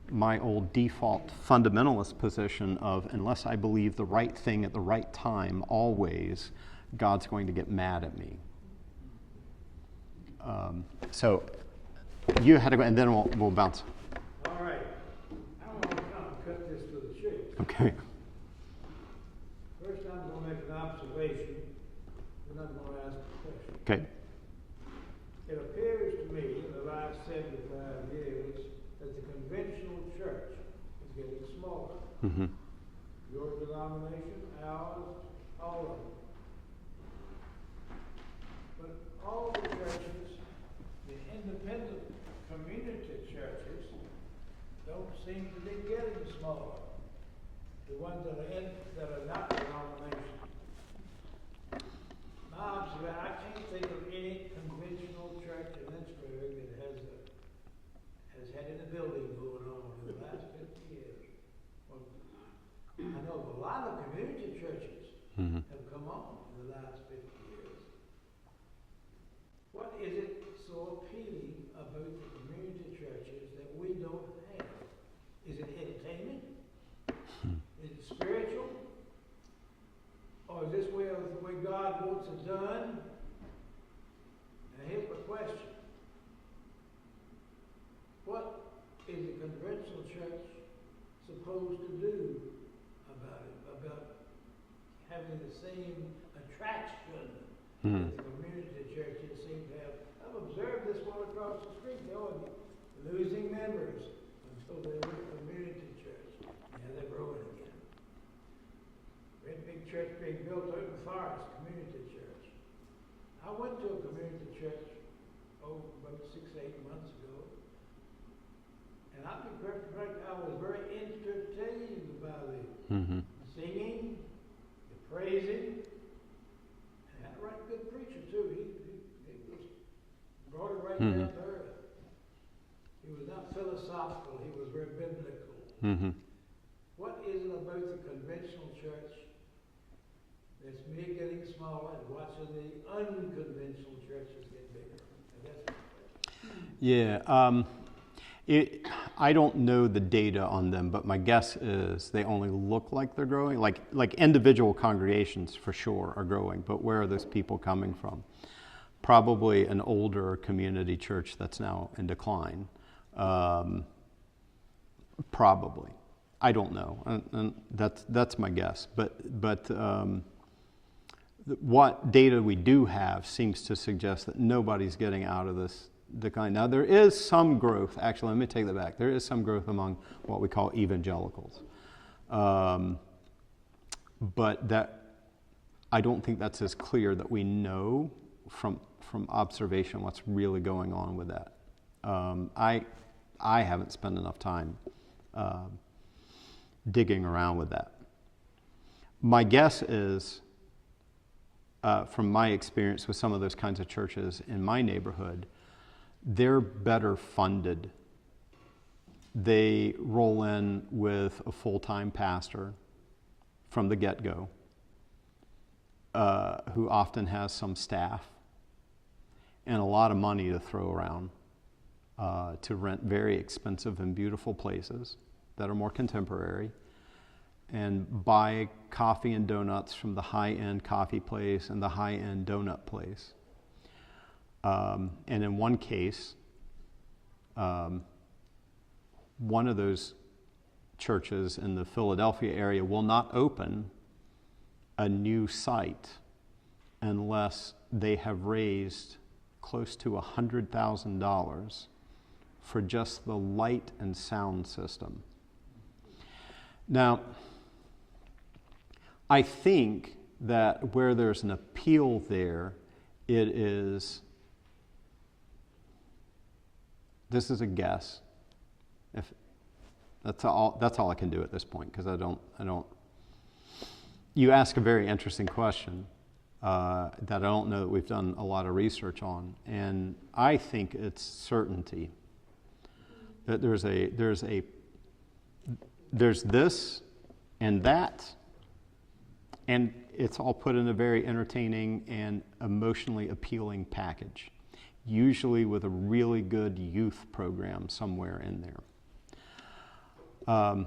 my old default fundamentalist position of, unless I believe the right thing at the right time, always, God's going to get mad at me. So you had to go, and then we'll bounce. All right. I want to kind of cut this to the chase. Okay. First, I'm going to make an observation, then I'm going to ask a question. Okay. It appears to me in the last 75 years that the conventional church is getting smaller. Mm-hmm. Your denomination, ours, all of them. But all the churches, the independent community churches, don't seem to be getting smaller. The ones that are not denomination. My observation, I can't think of any conventional church in Lynchburg that has had any building going on in the last 50 years. Well, I know a lot of community churches have come on in the last 50 years. What is it so appealing about the community churches that we don't have? Is it entertainment? Is it spiritual? Or is this the way God wants it done? Now here's my question. What is the conventional church supposed to do about it? About having the same attraction that the community churches seem to have? I've observed this one across the street. They are losing members until they're with a community church. Now they're growing again. Great big church being built out in the forest, community church. I went to a community church, about 6 to 8 months ago. And I'll be perfectly frank, I was very entertained by the singing, the praising. And I had a right good preacher too. He brought it right down to earth. He was not philosophical, he was very biblical. What is it about the conventional church that's me getting smaller and watching the unconventional churches get bigger? And that's my question. Yeah. I don't know the data on them, but my guess is they only look like they're growing. Like individual congregations for sure are growing, but where are those people coming from? Probably an older community church that's now in decline. Probably. I don't know, and that's my guess. But what data we do have seems to suggest that nobody's getting out of this decline. Now, there is some growth. Actually, let me take that back. There is some growth among what we call evangelicals. But that, I don't think that's as clear that we know from observation what's really going on with that. I haven't spent enough time digging around with that. My guess is, from my experience with some of those kinds of churches in my neighborhood, they're better funded. They roll in with a full-time pastor from the get-go, who often has some staff and a lot of money to throw around to rent very expensive and beautiful places that are more contemporary, and buy coffee and donuts from the high-end coffee place and the high-end donut place. And in one case, one of those churches in the Philadelphia area will not open a new site unless they have raised close to $100,000 for just the light and sound system. Now, I think that where there's an appeal there, it is, this is a guess. If that's all I can do at this point, because I don't. You ask a very interesting question that I don't know that we've done a lot of research on, and I think it's certainty that there's this and that, and it's all put in a very entertaining and emotionally appealing package. usually with a really good youth program somewhere in there. You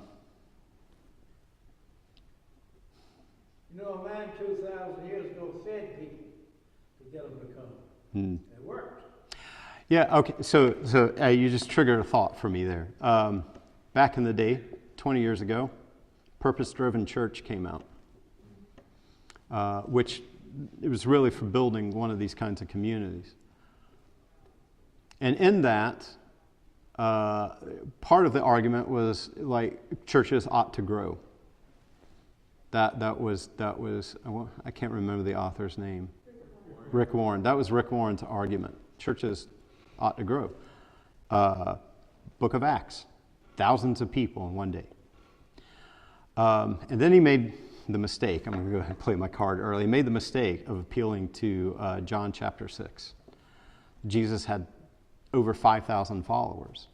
know, a man 2,000 years ago fed people to get them to come. It worked. Yeah, okay, so you just triggered a thought for me there. Back in the day, 20 years ago, Purpose-Driven Church came out, which it was really for building one of these kinds of communities. And in that, part of the argument was like churches ought to grow. That was I can't remember the author's name. Rick Warren. That was Rick Warren's argument. Churches ought to grow. Book of Acts, thousands of people in one day. And then he made the mistake. I'm going to go ahead and play my card early. He made the mistake of appealing to John chapter 6. Jesus had over 5,000 followers.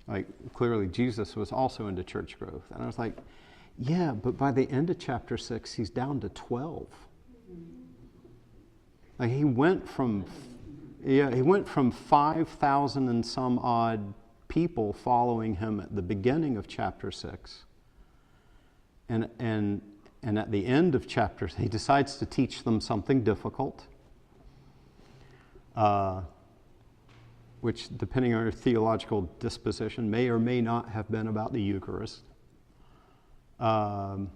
Like, clearly Jesus was also into church growth. And I was like, yeah, but by the end of chapter 6, he's down to 12. Like, he went from 5,000 and some odd people following him at the beginning of chapter 6. And at the end of chapter, he decides to teach them something difficult, which, depending on your theological disposition, may or may not have been about the Eucharist. And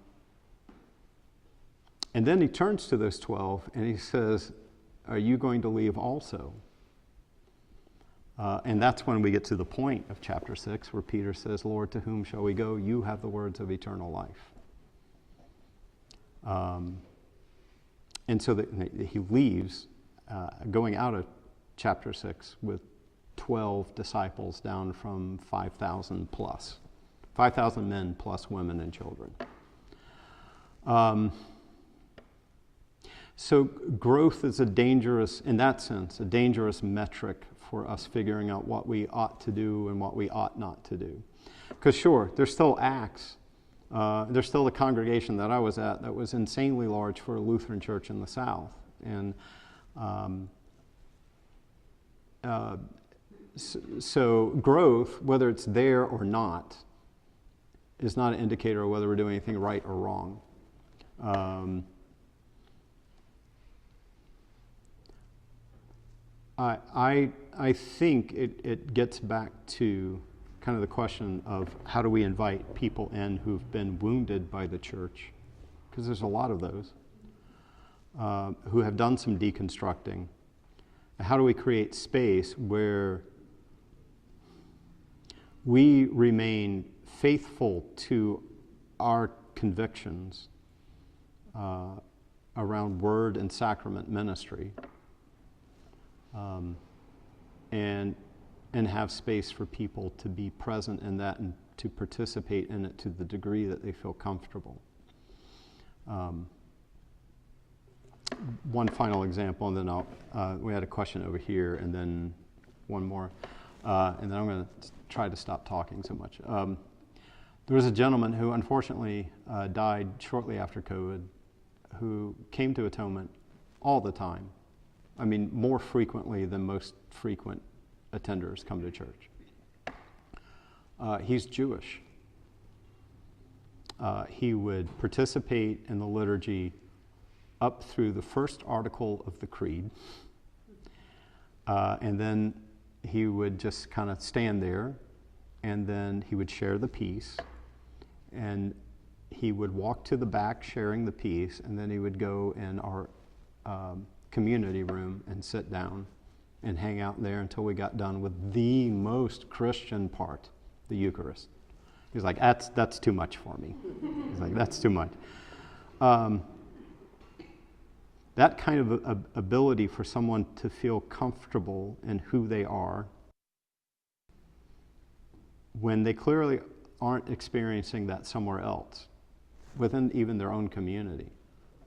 then he turns to those 12 and he says, "Are you going to leave also?" And that's when we get to the point of chapter 6 where Peter says, "Lord, to whom shall we go? You have the words of eternal life." And so he leaves, going out of chapter 6 with 12 disciples down from 5,000 plus. 5,000 men plus women and children. So growth is in that sense, a dangerous metric for us figuring out what we ought to do and what we ought not to do. Because sure, there's still Acts. There's still the congregation that I was at that was insanely large for a Lutheran church in the South. And so growth, whether it's there or not, is not an indicator of whether we're doing anything right or wrong. I think it gets back to kind of the question of how do we invite people in who've been wounded by the church, because there's a lot of those, who have done some deconstructing. How do we create space where we remain faithful to our convictions around word and sacrament ministry, and have space for people to be present in that and to participate in it to the degree that they feel comfortable. One final example, and then we had a question over here, and then one more, and then I'm going to try to stop talking so much. There was a gentleman who unfortunately died shortly after COVID, who came to Atonement all the time. I mean, more frequently than most frequent attenders come to church. He's Jewish. He would participate in the liturgy up through the first article of the Creed, and then he would just kind of stand there, and then he would share the peace, and he would walk to the back sharing the peace, and then he would go in our community room and sit down and hang out there until we got done with the most Christian part, the Eucharist. He's like, that's too much for me. He's like, that's too much. That kind of ability for someone to feel comfortable in who they are when they clearly aren't experiencing that somewhere else, within even their own community,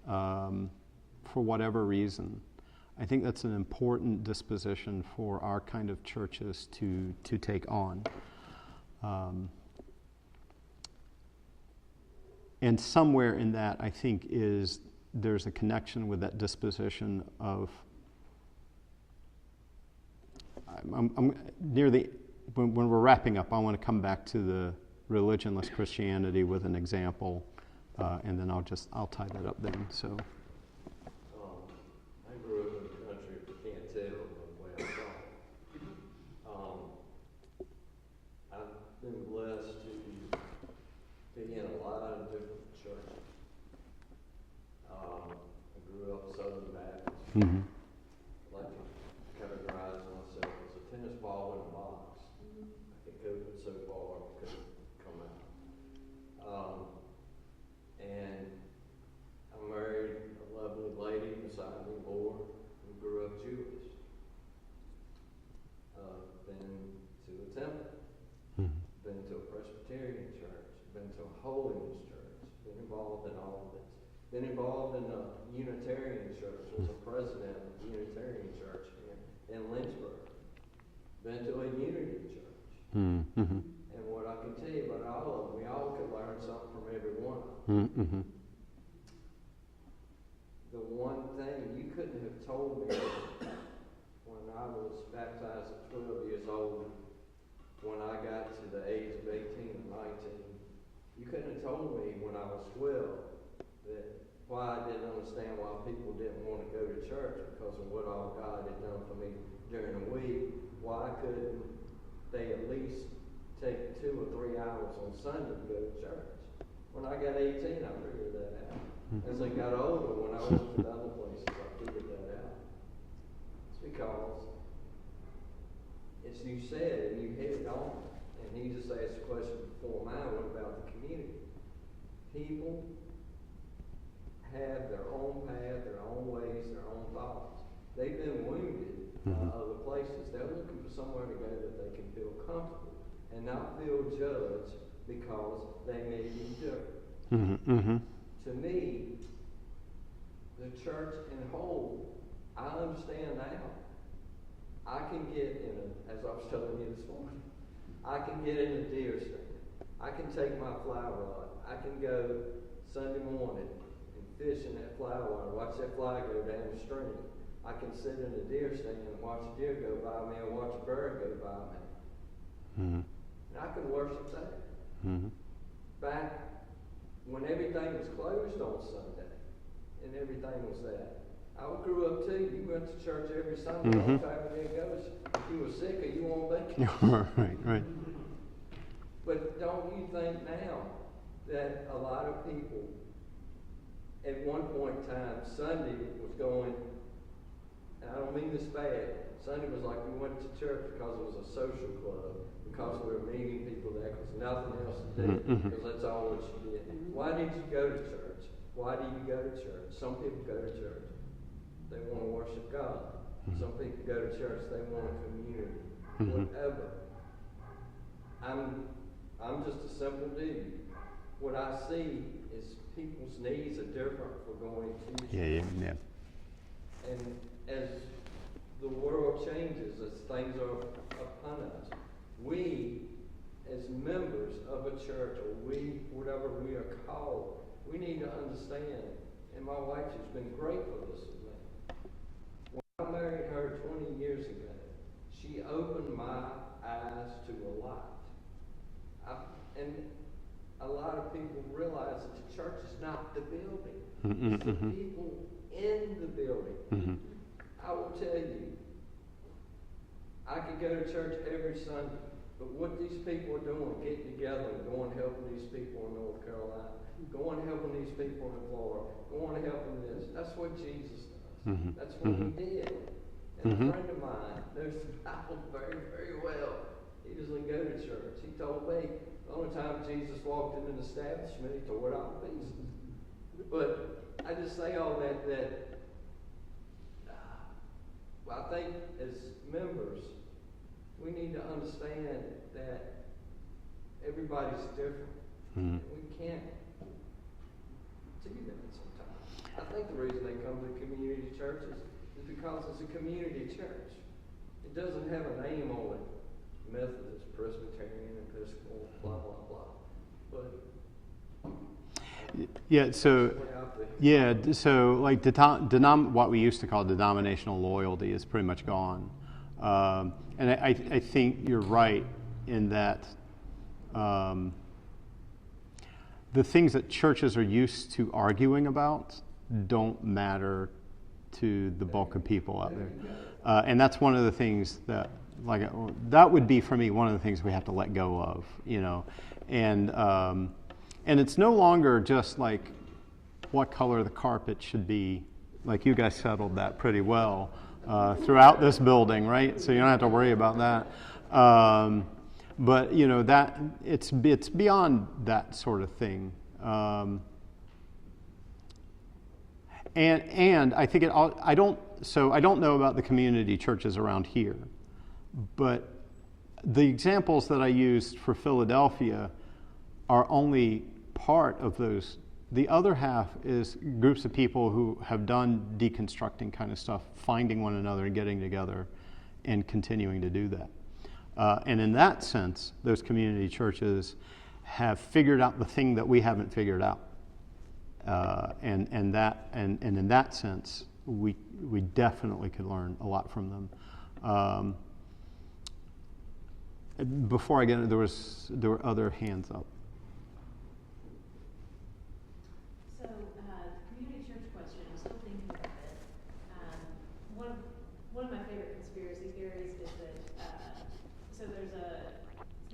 for whatever reason. I think that's an important disposition for our kind of churches to take on. And somewhere in that, I think, there's a connection with that disposition of I'm near the, when we're wrapping up, I want to come back to the religionless Christianity with an example, and then I'll tie that up then. So. I grew up in the country, if you can't tell by the way I talk. I've been blessed to be in a lot of different churches. I grew up Southern Baptist. Mm-hmm. I like to categorize myself as a tennis ball in a box. I could go so far, I couldn't come out. And I married a lovely lady beside me, Laura, who grew up Jewish. Been to a temple, been to a Presbyterian church, been to a holiness church, been involved in all of this. Been involved in a Unitarian church, was a president of the Unitarian church in Lynchburg. Been to a Unity church. Mm-hmm. And what I can tell you about all of them, we all could learn something from every one of them. Mm-hmm. The one thing you couldn't have told me when I was baptized at 12 years old, when I got to the age of 18 and 19, you couldn't have told me when I was 12 that why I didn't understand why people didn't want to go to church because of what all God had done for me during the week. Why couldn't they at least take 2 or 3 hours on Sunday to go to church? When I got 18, I figured that out. As I got older, when I went to other places, I figured that out. It's because, as you said, and you hit it on, and he just asked a question before mine, what about the community? People have their own path, their own ways, their own thoughts. They've been wounded by other places. They're looking for somewhere to go that they can feel comfortable and not feel judged because they may be different. Mm-hmm. Mm-hmm. To me, the church in whole, I understand now. I can get in a, as I was telling you this morning, I can get in a deer stand. I can take my fly rod. I can go Sunday morning and fish in that fly water, watch that fly go down the stream. I can sit in a deer stand and watch a deer go by me or watch a bird go by me. Mm-hmm. And I can worship there. Mm-hmm. Back when everything was closed on Sunday and everything was that. I grew up too. You went to church every Sunday. All the time you didn't go. If you were sick or you were on vacation. Right. But don't you think now that a lot of people, at one point in time, Sunday was going, and I don't mean this bad, Sunday was like we went to church because it was a social club, because we were meeting people there, because nothing else to do, because that's all what you did. Why did you go to church? Why do you go to church? Some people go to church, they want to worship God. Some people go to church, they want a community. Whatever. I'm just a simple dude. What I see is people's needs are different for going to church. Yeah. And as the world changes, as things are upon us, we, as members of a church, or we, whatever we are called, we need to understand, and my wife has been great for this with me. When I married her 20 years ago, she opened my eyes to a lot. And a lot of people realize that the church is not the building. It's the people in the building. I will tell you, I could go to church every Sunday, but what these people are doing, getting together and going helping these people in North Carolina, going helping these people in Florida, going helping this, that's what Jesus does. That's what he did. And a friend of mine knows the Bible very, very well. He doesn't go to church. He told me the only time Jesus walked in an establishment, he tore it out pieces. But I just say all that I think as members, we need to understand that everybody's different. And we can't do that sometimes. I think the reason they come to community churches is because it's a community church. It doesn't have a name on it. Methodist, Presbyterian, Episcopal, blah, blah, blah. But so like what we used to call denominational loyalty is pretty much gone. And I think you're right in that the things that churches are used to arguing about don't matter to the bulk of people out there. And that's one of the things that, that would be for me one of the things we have to let go of, And it's no longer just like what color the carpet should be. Like you guys settled that pretty well throughout this building, right? So you don't have to worry about that. But that it's beyond that sort of thing. And I think I don't know about the community churches around here, but the examples that I used for Philadelphia are only part of those. The other half is groups of people who have done deconstructing kind of stuff, finding one another and getting together and continuing to do that. And in that sense, those community churches have figured out the thing that we haven't figured out. And in that sense, we definitely could learn a lot from them. Before I get into there were other hands up. So, community church question, I'm still thinking about it. One of my favorite conspiracy theories is that, so there's the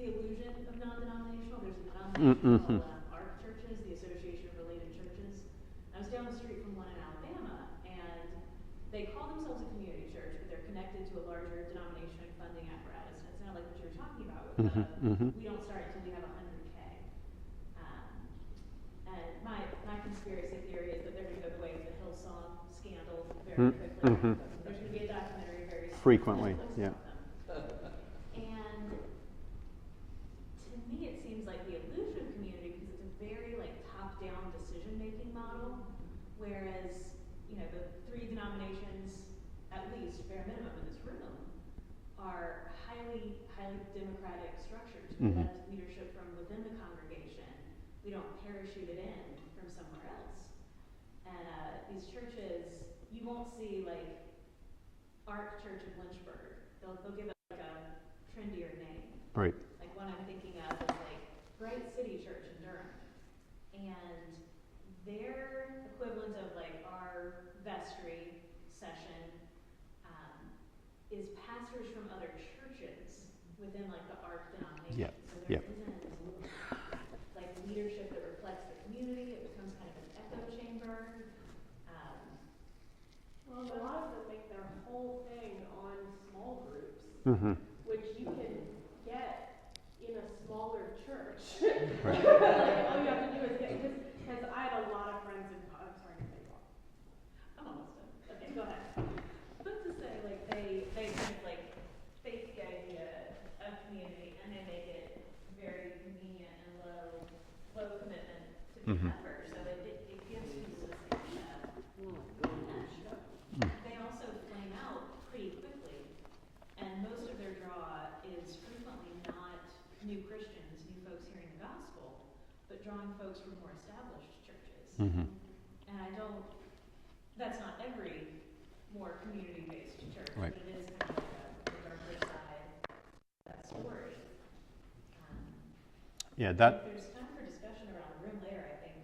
illusion of non-denominational. There's a denominational called ARC churches, the Association of Related Churches. I was down the street from one in Alabama, and they call themselves a community church, but they're connected to a larger denomination funding apparatus. And it's not like what you were talking about with we don't start until we have 100K. And my conspiracy theory is that they're going to go the way of the Hillsong scandal very quickly. There's going to be a documentary very soon Frequently, yeah. And to me, it seems like the illusion of community, because it's a very top-down decision-making model, whereas the three denominations, at least bare minimum in this room, are highly democratic structures. We elect leadership from within the congregation. We don't parachute it in from somewhere else. And these churches, you won't see Ark Church of Lynchburg. They'll give it a trendier name. Right. Like one I'm thinking of is Bright City Church in Durham. And their equivalent of our vestry session is pastors from other churches within the ARC denomination. Yeah. So there isn't leadership that reflects the community. It becomes kind of an echo chamber. Well, a lot of them make their whole thing on small groups, which you can get in a smaller church. Right. All you have to do is get, because I had a lot of friends in, I'm sorry to say you all. I'm almost done. Okay, go ahead. But to say, they kind of fake the idea of community, and they make it very convenient and low commitment to be members, so that it gives people this idea. They also flame out pretty quickly, and most of their draw is frequently not new Christians, new folks hearing the gospel, but drawing folks from more established churches. And that's not every more community-based church, Right. but it is kind of the darker side of that story. Yeah, If that. there's time for discussion around the room later, I think,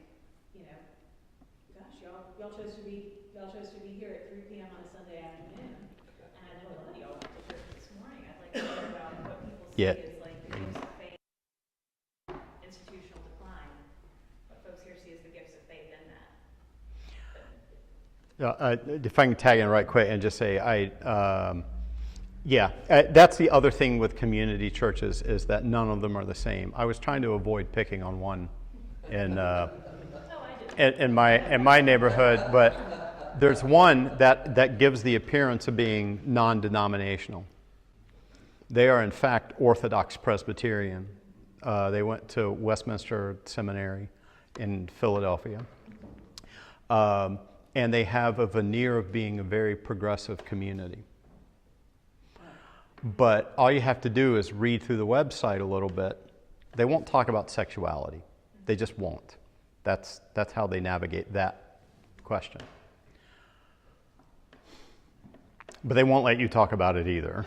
gosh, y'all chose to be here at 3 p.m. on a Sunday afternoon, and I know a lot of y'all went to church this morning. I'd like to hear about what people see Yeah. as the gifts of faith, institutional decline. What folks here see as the gifts of faith in that. If I can tag in right quick and just say, that's the other thing with community churches is that none of them are the same. I was trying to avoid picking on one in my neighborhood, but there's one that gives the appearance of being non-denominational. They are in fact Orthodox Presbyterian. They went to Westminster Seminary in Philadelphia. And they have a veneer of being a very progressive community. But all you have to do is read through the website a little bit. They won't talk about sexuality. They just won't. That's how they navigate that question. but they won't let you talk about it either.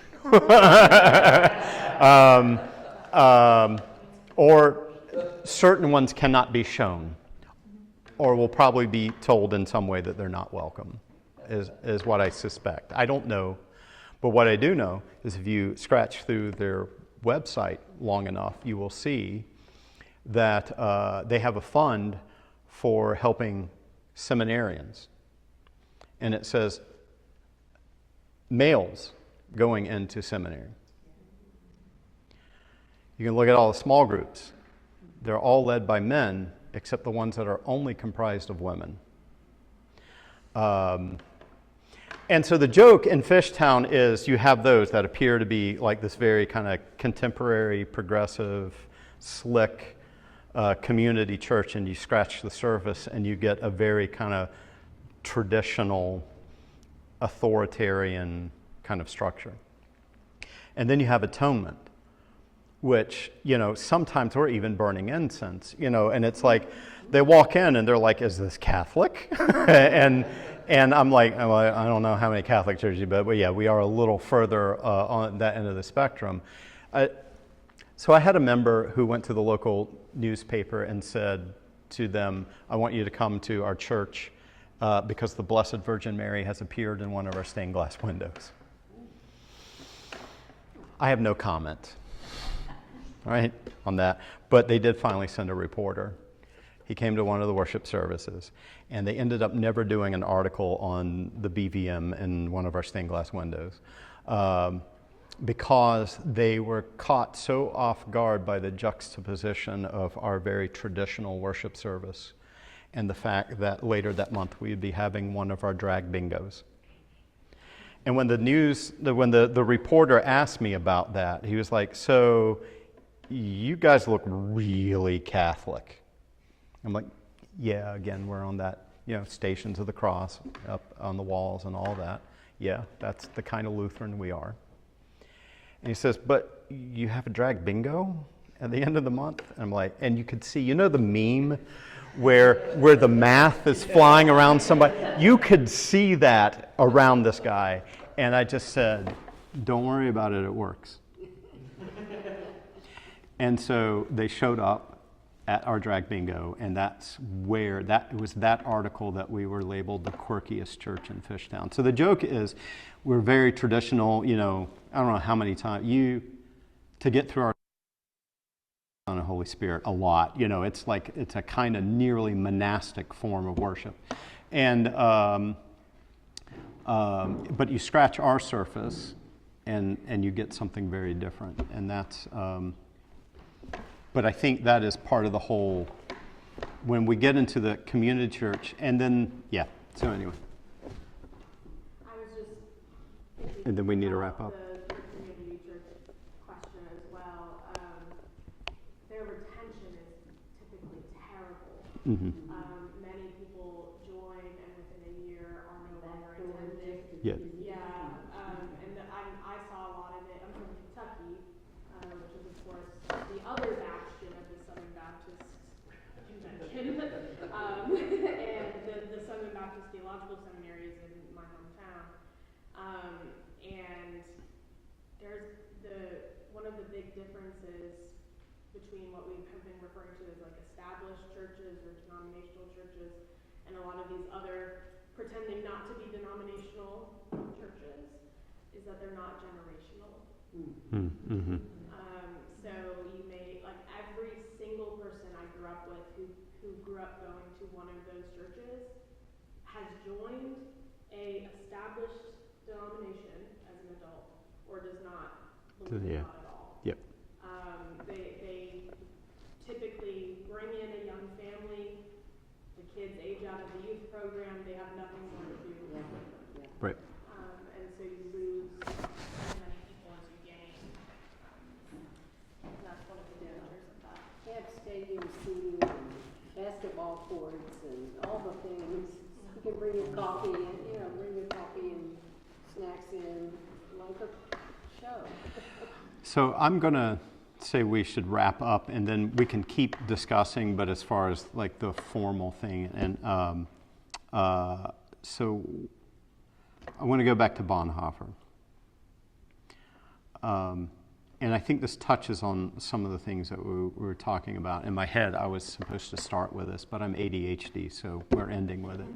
Or certain ones cannot be shown, or will probably be told in some way that they're not welcome, is what I suspect. I don't know, but what I do know is if you scratch through their website long enough, you will see that they have a fund for helping seminarians. And it says males going into seminary. You can look at all the small groups. They're all led by men, except the ones that are only comprised of women. And so the joke in Fishtown is you have those that appear to be like this very kind of contemporary, progressive, slick community church, and you scratch the surface and you get a very kind of traditional, authoritarian kind of structure. And then you have atonement, which, sometimes we're even burning incense, and it's like they walk in and they're like, is this Catholic? and I'm like, well, I don't know how many Catholic churches, but yeah, we are a little further on that end of the spectrum. So I had a member who went to the local newspaper and said to them, I want you to come to our church because the Blessed Virgin Mary has appeared in one of our stained glass windows. I have no comment, right, on that. But they did finally send a reporter. He came to one of the worship services, and they ended up never doing an article on the BVM in one of our stained glass windows because they were caught so off guard by the juxtaposition of our very traditional worship service and the fact that later that month we would be having one of our drag bingos. And when the reporter asked me about that, he was like, so you guys look really Catholic. I'm like, yeah, again, we're on that, Stations of the Cross up on the walls and all that. Yeah, that's the kind of Lutheran we are. And he says, but you have a drag bingo at the end of the month? And I'm like, and you could see, the meme where the math is flying around somebody? You could see that around this guy. And I just said, don't worry about it, it works. And so they showed up at our drag bingo, and that's where it was that article that we were labeled the quirkiest church in Fishtown. So the joke is we're very traditional, I don't know how many times to get through our on the Holy Spirit a lot, it's like it's a kind of nearly monastic form of worship. And but you scratch our surface and you get something very different. And that's but I think that is part of the whole, when we get into the community church, and then, so anyway. I was just thinking And then we need to wrap up. The community church question as well. Their retention is typically terrible. Mm-hmm. Many people join and within a year are no longer attending. Yeah. And I saw a lot of it. I'm from Kentucky, which is of course the other bastion of the Southern Baptist Convention. And the Southern Baptist Theological Seminary is in my hometown. And there's one of the big differences between what we have been referring to as like established churches or denominational churches and a lot of these other pretending not to be denominational churches is that they're not generational. Mm-hmm. So you may, like every single person I grew up with who grew up going to one of those churches has joined a established denomination as an adult or does not believe in God at all. Yep. They typically bring in a young family, the kids age out of the youth program, they have nothing more to do with them. Right. And so you lose as many people as you gain. That's one of the dangers of that. They have stadium seating and basketball courts and all the things. You can bring your coffee and snacks in, like a show. So I'm going to say we should wrap up, and then we can keep discussing, but as far as like the formal thing, and so I want to go back to Bonhoeffer. And I think this touches on some of the things that we were talking about. In my head, I was supposed to start with this, but I'm ADHD, so we're ending with it.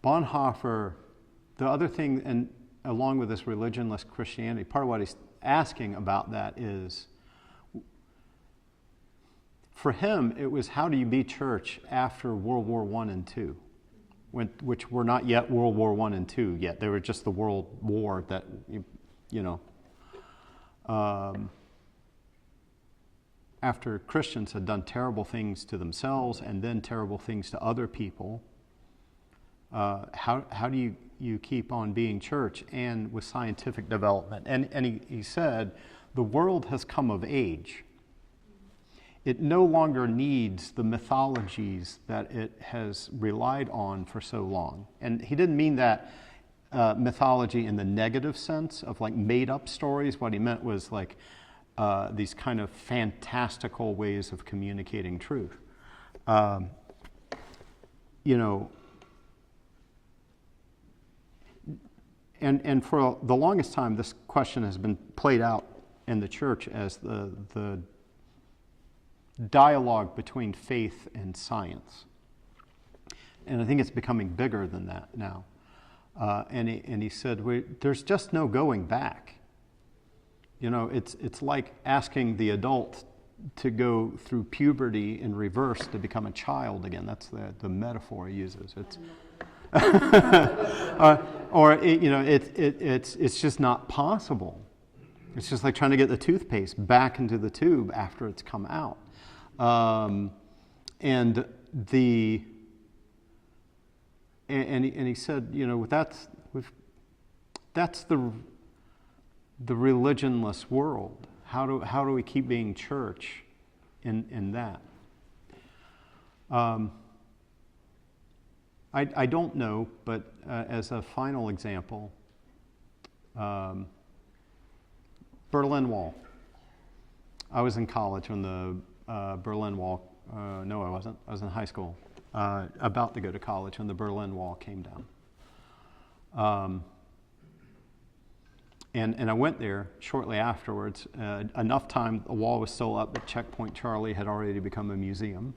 Bonhoeffer, the other thing, and along with this religionless Christianity, part of what he's asking about that is, for him, it was how do you be church after World War I and II? Which were not yet World War I and II yet. They were just the World War that, after Christians had done terrible things to themselves and then terrible things to other people, how do you keep on being church and with scientific development? And he said, the world has come of age. It no longer needs the mythologies that it has relied on for so long. And he didn't mean that mythology in the negative sense of like made up stories. What he meant was like these kind of fantastical ways of communicating truth. And for the longest time, this question has been played out in the church as the dialogue between faith and science. And I think it's becoming bigger than that now. And he said, there's just no going back. It's like asking the adult to go through puberty in reverse to become a child again. That's the metaphor he uses. It's it's just not possible. It's just like trying to get the toothpaste back into the tube after it's come out. And he said, that's the religionless world. How do we keep being church in that? I don't know, but as a final example, Berlin Wall. I was in college when the Berlin Wall, no I wasn't, I was in high school, about to go to college when the Berlin Wall came down. And I went there shortly afterwards, enough time the wall was still up that Checkpoint Charlie had already become a museum.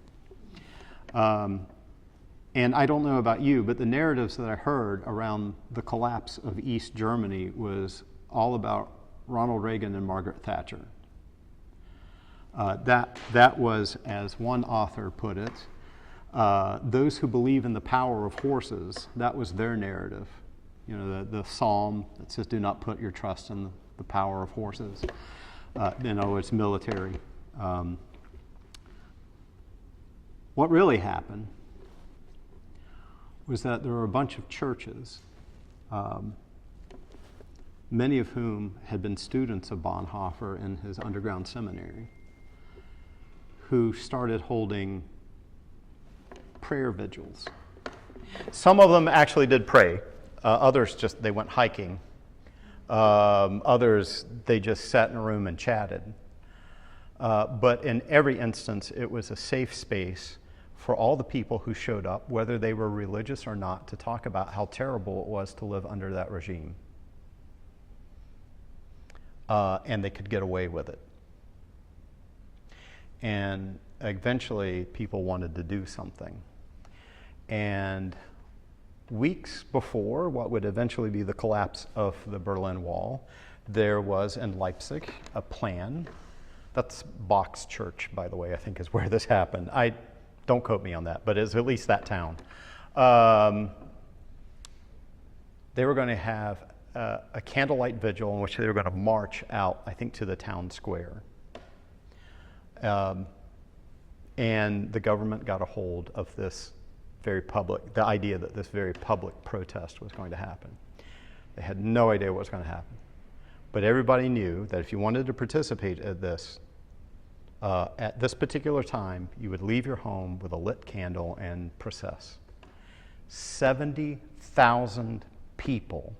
And I don't know about you, but the narratives that I heard around the collapse of East Germany was all about Ronald Reagan and Margaret Thatcher. That was, as one author put it, those who believe in the power of horses, that was their narrative. The psalm that says, do not put your trust in the power of horses. It's military. What really happened was that there were a bunch of churches, many of whom had been students of Bonhoeffer in his underground seminary, who started holding prayer vigils. Some of them actually did pray. Others they went hiking. Others, they just sat in a room and chatted. But in every instance, it was a safe space for all the people who showed up, whether they were religious or not, to talk about how terrible it was to live under that regime. And they could get away with it. And eventually, people wanted to do something. And weeks before what would eventually be the collapse of the Berlin Wall, there was in Leipzig a plan. That's Bach's church, by the way, I think is where this happened. Don't quote me on that, but it's at least that town. They were going to have a candlelight vigil in which they were going to march out, I think, to the town square. And the government got a hold of this the idea that this very public protest was going to happen. They had no idea what was going to happen. But everybody knew that if you wanted to participate at this particular time, you would leave your home with a lit candle and process. 70,000 people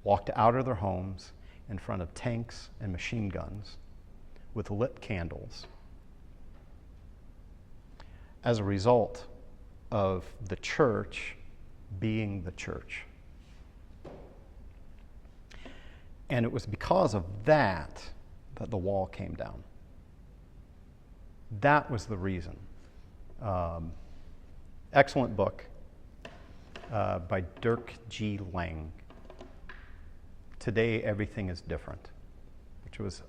walked out of their homes in front of tanks and machine guns with lit candles. as a result of the church being the church. And it was because of that that the wall came down. That was the reason. Excellent book by Dirk G. Lang. Today, everything is different, which was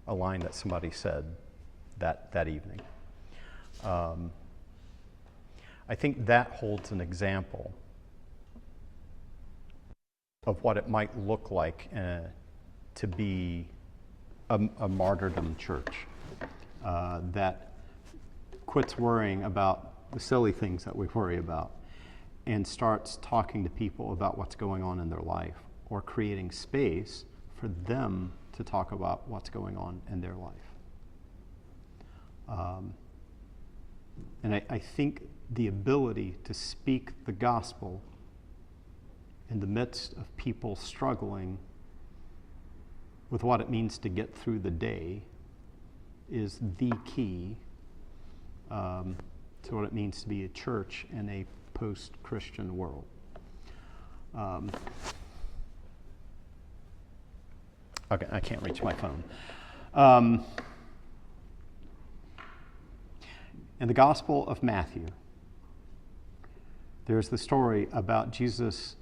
a line that somebody said that evening. I think that holds an example of what it might look like to be a martyrdom church that quits worrying about the silly things that we worry about and starts talking to people about what's going on in their life, or creating space for them to talk about what's going on in their life. And I think the ability to speak the gospel in the midst of people struggling with what it means to get through the day is the key to what it means to be a church in a post-Christian world. Okay, I can't reach my phone. In the Gospel of Matthew, there's the story about Jesus.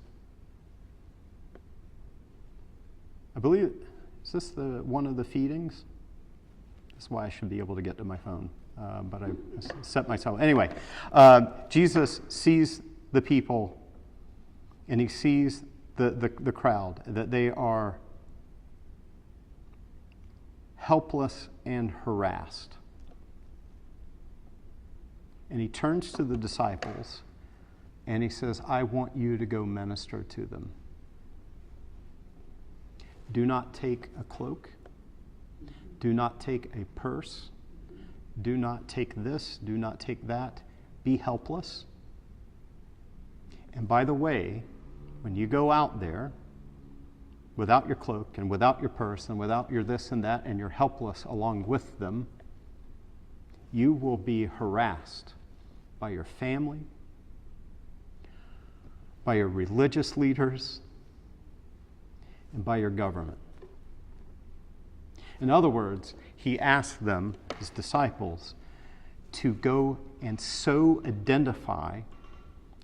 I believe, is this one of the feedings? That's why I should be able to get to my phone, but I set myself. Anyway, Jesus sees the people, and he sees the crowd, that they are helpless and harassed. And he turns to the disciples and he says, I want you to go minister to them. Do not take a cloak. Do not take a purse. Do not take this. Do not take that. Be helpless. And by the way, when you go out there, without your cloak and without your purse and without your this and that, and you're helpless along with them, you will be harassed by your family, by your religious leaders, and by your government. In other words, he asked them, his disciples, to go and so identify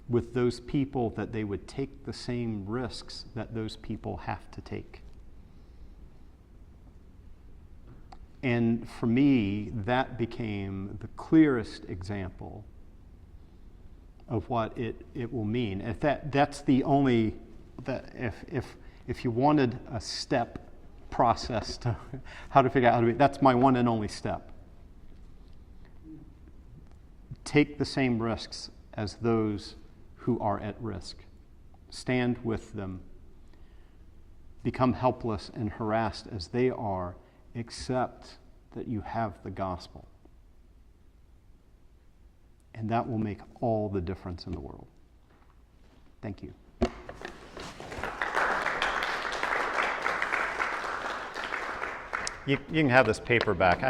with those people that they would take the same risks that those people have to take. And for me, that became the clearest example of what it will mean. If that's the only, that if you wanted a step process to how to figure out how to be, that's my one and only step. Take the same risks as those who are at risk. Stand with them. Become helpless and harassed as they are, except that you have the gospel. And that will make all the difference in the world. Thank you. You can have this paper back.